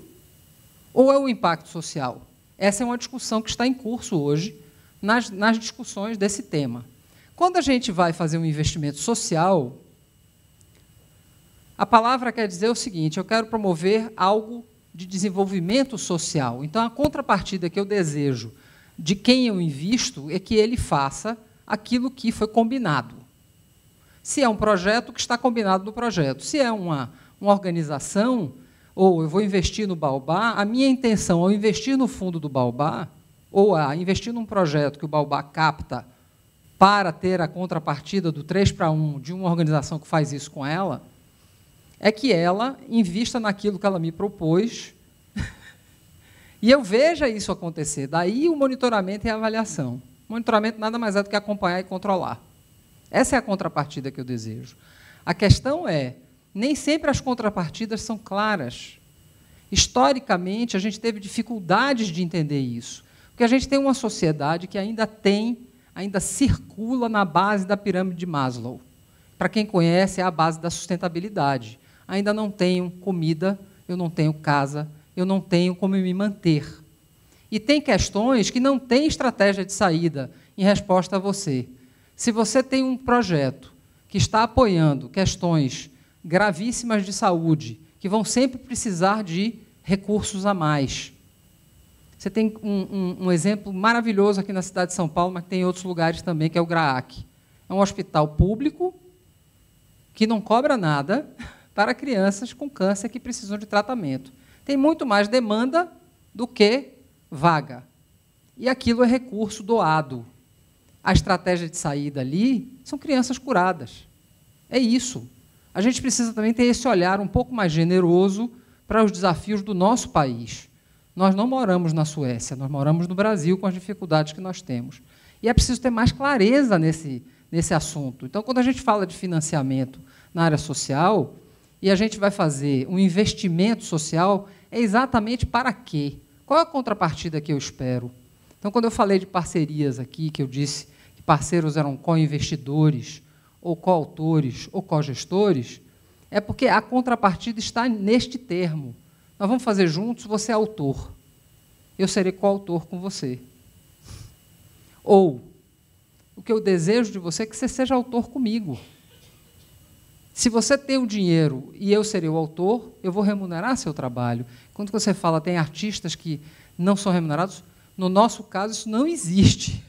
ou é o impacto social? Essa é uma discussão que está em curso hoje nas discussões desse tema. Quando a gente vai fazer um investimento social, a palavra quer dizer o seguinte: eu quero promover algo de desenvolvimento social. Então, a contrapartida que eu desejo de quem eu invisto é que ele faça aquilo que foi combinado. Se é um projeto, que está combinado no projeto. Se é uma organização, ou eu vou investir no Baobá, a minha intenção ao investir no fundo do Baobá, ou a investir num projeto que o Baobá capta para ter a contrapartida do 3-1 de uma organização que faz isso com ela, é que ela invista naquilo que ela me propôs e eu veja isso acontecer. Daí o monitoramento e a avaliação. O monitoramento nada mais é do que acompanhar e controlar. Essa é a contrapartida que eu desejo. A questão é, nem sempre as contrapartidas são claras. Historicamente, a gente teve dificuldades de entender isso, porque a gente tem uma sociedade que ainda circula na base da pirâmide de Maslow. Para quem conhece, é a base da sustentabilidade. Ainda não tenho comida, eu não tenho casa, eu não tenho como me manter. E tem questões que não têm estratégia de saída em resposta a você. Se você tem um projeto que está apoiando questões gravíssimas de saúde, que vão sempre precisar de recursos a mais. Você tem um exemplo maravilhoso aqui na cidade de São Paulo, mas tem em outros lugares também, que é o GRAAC. É um hospital público que não cobra nada para crianças com câncer que precisam de tratamento. Tem muito mais demanda do que vaga. E aquilo é recurso doado. A estratégia de saída ali são crianças curadas. É isso. A gente precisa também ter esse olhar um pouco mais generoso para os desafios do nosso país. Nós não moramos na Suécia, nós moramos no Brasil com as dificuldades que nós temos. E é preciso ter mais clareza nesse assunto. Então, quando a gente fala de financiamento na área social, e a gente vai fazer um investimento social, é exatamente para quê? Qual é a contrapartida que eu espero? Então, quando eu falei de parcerias aqui, que eu disse que parceiros eram co-investidores ou coautores, ou cogestores, é porque a contrapartida está neste termo. Nós vamos fazer juntos, você é autor. Eu serei coautor com você. Ou, o que eu desejo de você é que você seja autor comigo. Se você tem o dinheiro e eu serei o autor, eu vou remunerar seu trabalho. Quando você fala tem artistas que não são remunerados, no nosso caso isso não existe.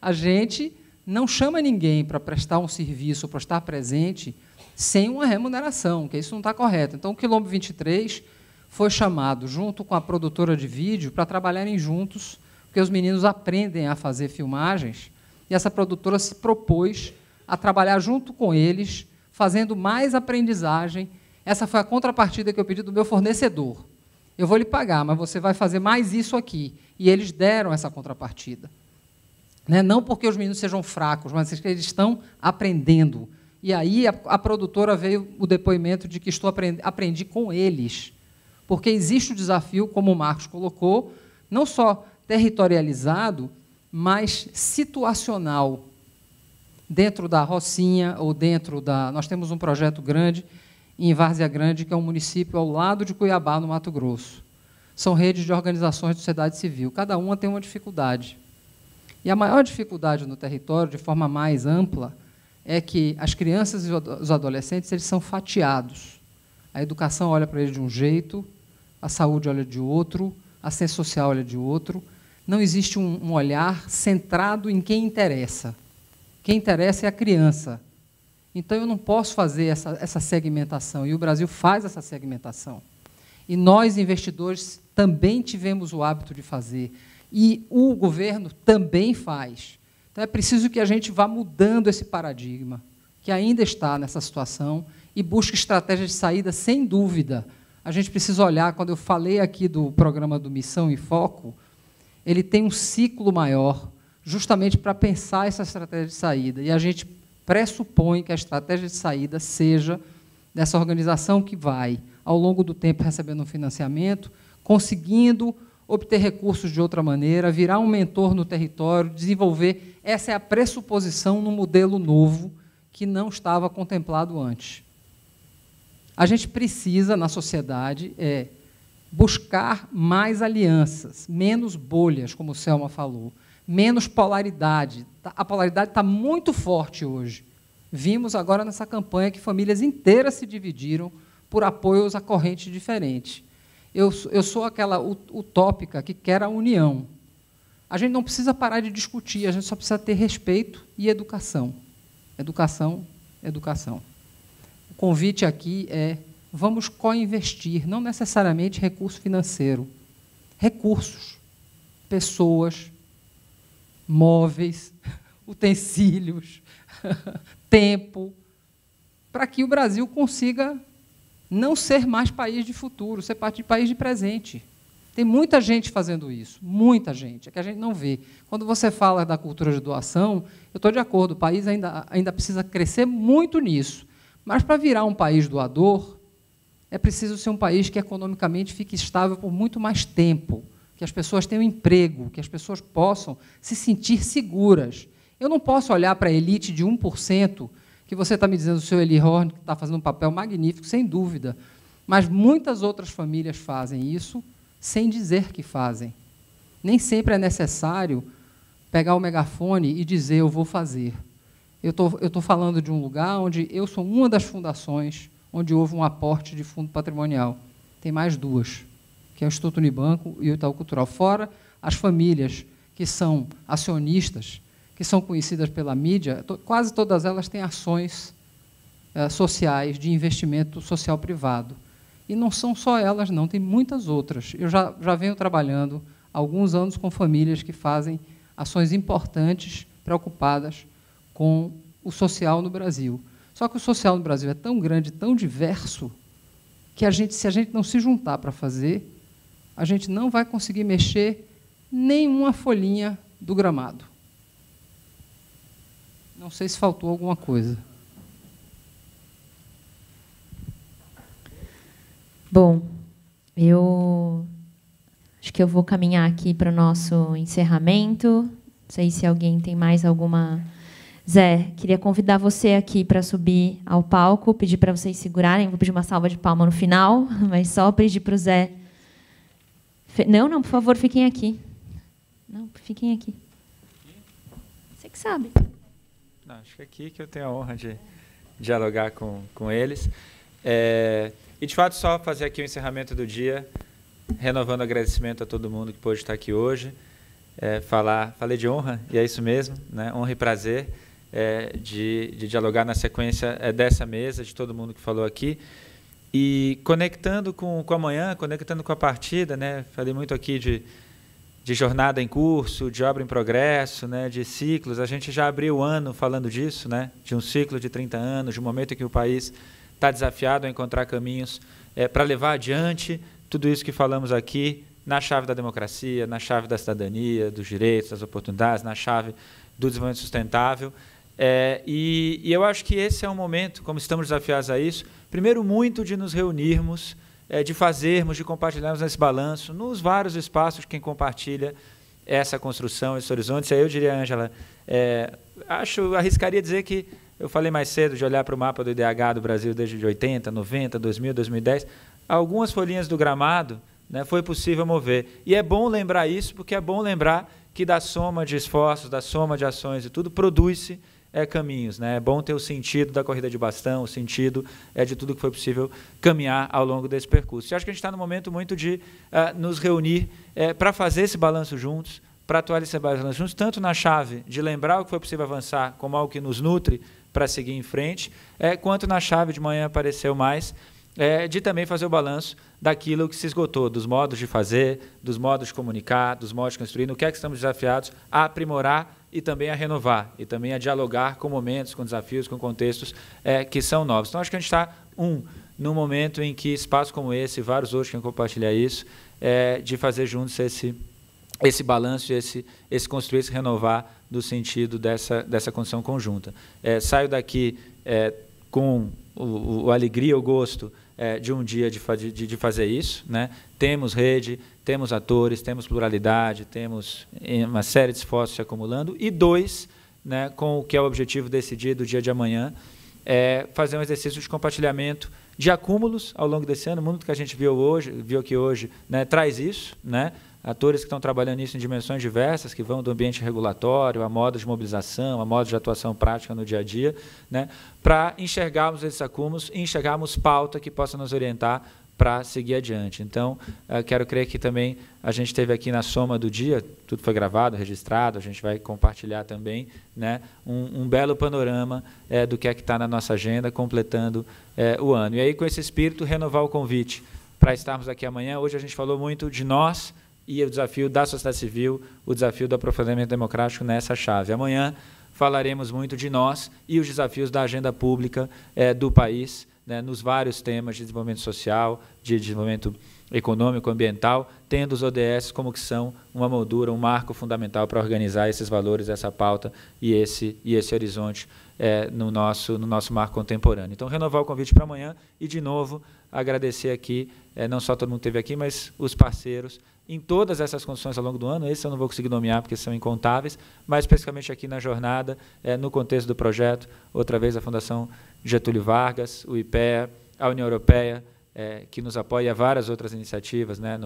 A gente não chama ninguém para prestar um serviço, para estar presente, sem uma remuneração, que isso não está correto. Então, o Quilombo 23 foi chamado, junto com a produtora de vídeo, para trabalharem juntos, porque os meninos aprendem a fazer filmagens, e essa produtora se propôs a trabalhar junto com eles, fazendo mais aprendizagem. Essa foi a contrapartida que eu pedi do meu fornecedor. Eu vou lhe pagar, mas você vai fazer mais isso aqui. E eles deram essa contrapartida. Não porque os meninos sejam fracos, mas porque eles estão aprendendo. E aí a produtora veio o depoimento de que aprendi com eles. Porque existe o desafio, como o Marcos colocou, não só territorializado, mas situacional. Dentro da Rocinha, ou dentro da... Nós temos um projeto grande em Várzea Grande, que é um município ao lado de Cuiabá, no Mato Grosso. São redes de organizações de sociedade civil. Cada uma tem uma dificuldade. E a maior dificuldade no território, de forma mais ampla, é que as crianças e os adolescentes eles são fatiados. A educação olha para eles de um jeito, a saúde olha de outro, a ciência social olha de outro. Não existe um olhar centrado em quem interessa. Quem interessa é a criança. Então, eu não posso fazer essa segmentação, e o Brasil faz essa segmentação. E nós, investidores, também tivemos o hábito de fazer. E o governo também faz. Então, é preciso que a gente vá mudando esse paradigma, que ainda está nessa situação, e busque estratégias de saída, sem dúvida. A gente precisa olhar, quando eu falei aqui do programa do Missão e Foco, ele tem um ciclo maior, justamente para pensar essa estratégia de saída. E a gente pressupõe que a estratégia de saída seja dessa organização que vai, ao longo do tempo, recebendo um financiamento, conseguindo obter recursos de outra maneira, virar um mentor no território, desenvolver. Essa é a pressuposição no modelo novo que não estava contemplado antes. A gente precisa, na sociedade, buscar mais alianças, menos bolhas, como o Selma falou, menos polaridade. A polaridade está muito forte hoje. Vimos agora nessa campanha que famílias inteiras se dividiram por apoios a correntes diferentes. Eu sou aquela utópica que quer a união. A gente não precisa parar de discutir, a gente só precisa ter respeito e educação. Educação, educação. O convite aqui é: vamos co-investir, não necessariamente recurso financeiro, recursos, pessoas, móveis, utensílios, tempo, para que o Brasil consiga não ser mais país de futuro, ser país de presente. Tem muita gente fazendo isso, muita gente, é que a gente não vê. Quando você fala da cultura de doação, eu estou de acordo, o país ainda precisa crescer muito nisso, mas para virar um país doador, é preciso ser um país que economicamente fique estável por muito mais tempo, que as pessoas tenham emprego, que as pessoas possam se sentir seguras. Eu não posso olhar para a elite de 1%, que você está me dizendo, o seu Eli Horn, que está fazendo um papel magnífico, sem dúvida, mas muitas outras famílias fazem isso sem dizer que fazem. Nem sempre é necessário pegar o megafone e dizer, eu vou fazer. Eu estou falando de um lugar onde eu sou uma das fundações onde houve um aporte de fundo patrimonial. Tem mais duas, que é o Instituto Unibanco e o Itaú Cultural. Fora as famílias que são acionistas, que são conhecidas pela mídia, quase todas elas têm ações sociais de investimento social privado. E não são só elas, não, tem muitas outras. Eu já venho trabalhando há alguns anos com famílias que fazem ações importantes, preocupadas com o social no Brasil. Só que o social no Brasil é tão grande, tão diverso, que se a gente não se juntar para fazer, a gente não vai conseguir mexer nenhuma folhinha do gramado. Não sei se faltou alguma coisa. Bom, eu acho que eu vou caminhar aqui para o nosso encerramento. Não sei se alguém tem mais alguma Zé, queria convidar você aqui para subir ao palco, pedir para vocês segurarem, vou pedir uma salva de palmas no final, mas só pedir para o Zé... Não, por favor, fiquem aqui. Não, fiquem aqui. Você que sabe. Não, acho que é aqui que eu tenho a honra de dialogar com eles. E, de fato, só fazer aqui o encerramento do dia, renovando o agradecimento a todo mundo que pôde estar aqui hoje. Falei de honra, e é isso mesmo, né? Honra e prazer de dialogar na sequência dessa mesa, de todo mundo que falou aqui. E conectando com amanhã, conectando com a partida, né? Falei muito aqui de jornada em curso, de obra em progresso, né? De ciclos. A gente já abriu o ano falando disso, né? De um ciclo de 30 anos, de um momento em que o país está desafiado a encontrar caminhos para levar adiante tudo isso que falamos aqui, na chave da democracia, na chave da cidadania, dos direitos, das oportunidades, na chave do desenvolvimento sustentável. E eu acho que esse é um momento, como estamos desafiados a isso, primeiro, muito de nos reunirmos, de fazermos, de compartilharmos esse balanço, nos vários espaços de quem compartilha essa construção, esse horizonte. Aí eu diria, Ângela, arriscaria dizer que, eu falei mais cedo de olhar para o mapa do IDH do Brasil desde 80, 90, 2000, 2010, algumas folhinhas do gramado, né, foi possível mover. E é bom lembrar isso, porque é bom lembrar que da soma de esforços, da soma de ações e tudo, produz-se caminhos, né? É bom ter o sentido da corrida de bastão, o sentido de tudo que foi possível caminhar ao longo desse percurso. Eu acho que a gente está no momento muito de nos reunir para fazer esse balanço juntos, para atualizar esse balanço juntos, tanto na chave de lembrar o que foi possível avançar como algo que nos nutre para seguir em frente, quanto na chave de manhã apareceu mais, de também fazer o balanço daquilo que se esgotou, dos modos de fazer, dos modos de comunicar, dos modos de construir, no que é que estamos desafiados a aprimorar e também a renovar, e também a dialogar com momentos, com desafios, com contextos que são novos. Então, acho que a gente está, num momento em que espaços como esse, e vários outros que compartilhar isso, de fazer juntos esse balanço, esse construir, esse renovar do sentido dessa condição conjunta. Saio daqui com a alegria, o gosto de um dia de fazer isso, né? Temos rede, temos atores, temos pluralidade, temos uma série de esforços se acumulando. E dois, né, com o que é o objetivo decidido do dia de amanhã, fazer um exercício de compartilhamento de acúmulos ao longo desse ano. O mundo que a gente viu aqui hoje, né, traz isso, né? Atores que estão trabalhando nisso em dimensões diversas, que vão do ambiente regulatório, a modos de mobilização, a modos de atuação prática no dia a dia, né, para enxergarmos esses acúmulos e enxergarmos pauta que possa nos orientar para seguir adiante. Então, quero crer que também a gente teve aqui na soma do dia, tudo foi gravado, registrado, a gente vai compartilhar também, né, um belo panorama do que está na nossa agenda, completando o ano. E aí, com esse espírito, renovar o convite para estarmos aqui amanhã. Hoje a gente falou muito de nós, e o desafio da sociedade civil, o desafio do aprofundamento democrático nessa chave. Amanhã falaremos muito de nós e os desafios da agenda pública do país, né, nos vários temas de desenvolvimento social, de desenvolvimento econômico, ambiental, tendo os ODS como que são uma moldura, um marco fundamental para organizar esses valores, essa pauta e esse horizonte no nosso marco contemporâneo. Então, renovar o convite para amanhã e, de novo, agradecer aqui, não só todo mundo que esteve aqui, mas os parceiros, em todas essas condições ao longo do ano. Esse eu não vou conseguir nomear porque são incontáveis, mas especificamente aqui na jornada, no contexto do projeto, outra vez a Fundação Getúlio Vargas, o IPEA, a União Europeia, que nos apoia, e várias outras iniciativas, né,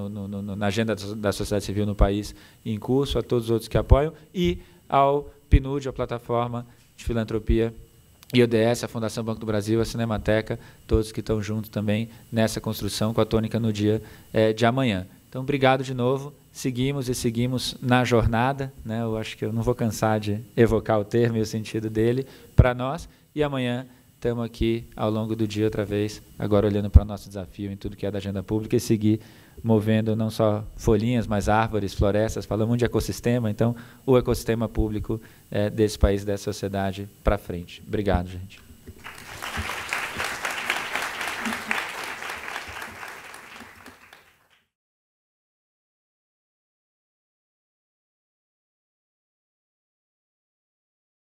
na agenda da sociedade civil no país em curso, a todos os outros que apoiam, e ao PNUD, a Plataforma de Filantropia e ODS, a Fundação Banco do Brasil, a Cinemateca, todos que estão juntos também nessa construção com a tônica no dia de amanhã. Então, obrigado de novo. Seguimos na jornada, né? Eu acho que eu não vou cansar de evocar o termo e o sentido dele para nós. E amanhã estamos aqui ao longo do dia outra vez, agora olhando para o nosso desafio em tudo que é da agenda pública e seguir movendo não só folhinhas, mas árvores, florestas. Falamos muito de ecossistema, então o ecossistema público desse país, dessa sociedade para frente. Obrigado, gente.